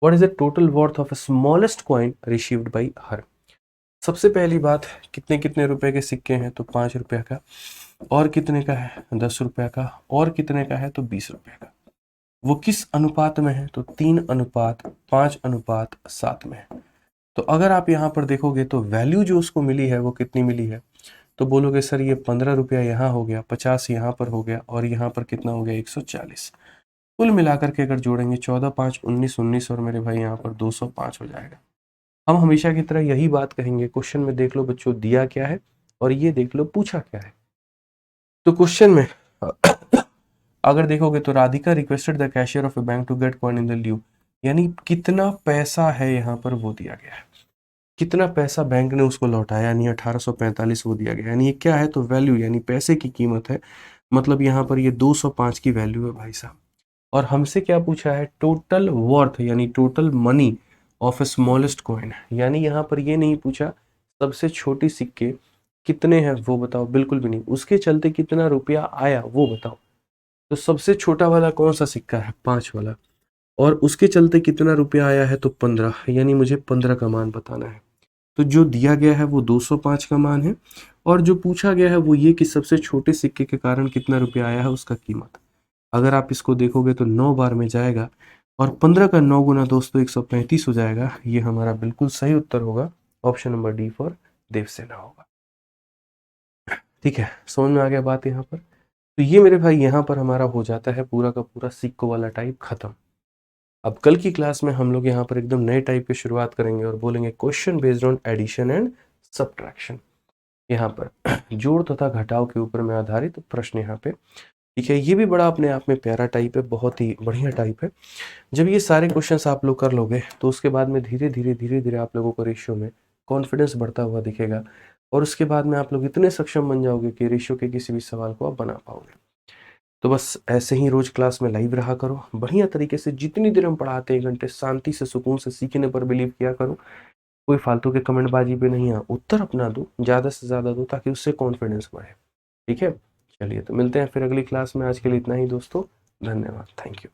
What is the total worth of a smallest coin received by her? सबसे पहली बात, कितने कितने रुपए के सिक्के हैं, तो 5 रुपए का, और कितने का है, 10 रुपए का, और कितने का है, तो 20 रुपए का। वो किस अनुपात में है, तो 3:5:7 में है। तो अगर आप यहाँ पर देखोगे तो वैल्यू जो उसको मिली है वो कितनी मिली है, तो बोलोगे सर ये 15 रुपया यहाँ हो गया, 50 यहाँ पर हो गया, और यहाँ पर कितना हो गया, 140। कुल मिलाकर के अगर जोड़ेंगे 14 5 19 19, और मेरे भाई यहाँ पर 205 हो जाएगा। हम हमेशा की तरह यही बात कहेंगे, क्वेश्चन में देख लो बच्चों दिया क्या है, और ये देख लो पूछा क्या है। तो क्वेश्चन में अगर देखोगे तो Radhika requested the cashier of a bank to get coin in the lieu, यानी कितना पैसा है यहाँ पर वो दिया गया है, कितना पैसा बैंक ने उसको लौटाया, यानी 1845 वो दिया गया, यानी ये क्या है, तो वैल्यू यानी पैसे की कीमत है, मतलब यहाँ पर ये 205 की वैल्यू है भाई साहब। और हमसे क्या पूछा है, टोटल वर्थ यानी total money of A smallest coin, यानी यहाँ पर ये नहीं पूछा सबसे छोटी सिक्के कितने हैं वो बताओ, बिल्कुल भी नहीं, उसके चलते कितना रुपया आया वो बताओ। तो सबसे छोटा वाला कौन सा सिक्का है, 5 वाला, और उसके चलते कितना रुपया आया है, तो 15, यानी मुझे 15 का मान बताना है। तो जो दिया गया है वो 205 का मान है, और जो पूछा गया है वो ये कि सबसे छोटे सिक्के के कारण कितना रुपया आया है उसका कीमत। अगर आप इसको देखोगे तो 9 बार में जाएगा, और 15 का 9 गुना दोस्तों 135 हो जाएगा। ये हमारा बिल्कुल सही उत्तर होगा, option number D for Devasena होगा। ठीक है, समझ में आ गया बात यहाँ पर। तो ये मेरे भाई यहाँ पर हमारा हो जाता है पूरा का पूरा सिक्कों वाला टाइप खत्म। अब कल की क्लास में हम लोग यहाँ पर एकदम नए टाइप की शुरुआत करेंगे और बोलेंगे question based on addition and subtraction. यहाँ पर जोड़ तथा घटाव के ऊपर में आधारित प्रश्न यहाँ पे। ठीक है, ये भी बड़ा अपने आप में प्यारा टाइप है, बहुत ही बढ़िया टाइप है। जब ये सारे क्वेश्चंस आप लोग कर लोगे तो उसके बाद में धीरे धीरे आप लोगों को रेशियो में कॉन्फिडेंस बढ़ता हुआ दिखेगा, और उसके बाद में आप लोग इतने सक्षम बन जाओगे कि रेशियो के किसी भी सवाल को आप बना पाओगे। तो बस ऐसे ही रोज क्लास में लाइव रहा करो, बढ़िया तरीके से जितनी देर हम पढ़ाते हैं 1 घंटे शांति से सुकून से सीखने पर बिलीव किया करो। कोई फालतू के कमेंटबाजी पे नहीं, उत्तर अपना दो, ज़्यादा से ज़्यादा दो, ताकि उससे कॉन्फिडेंस बढ़े। ठीक है, चलिए तो मिलते हैं फिर अगली क्लास में। आज के लिए इतना ही दोस्तों, धन्यवाद, थैंक यू।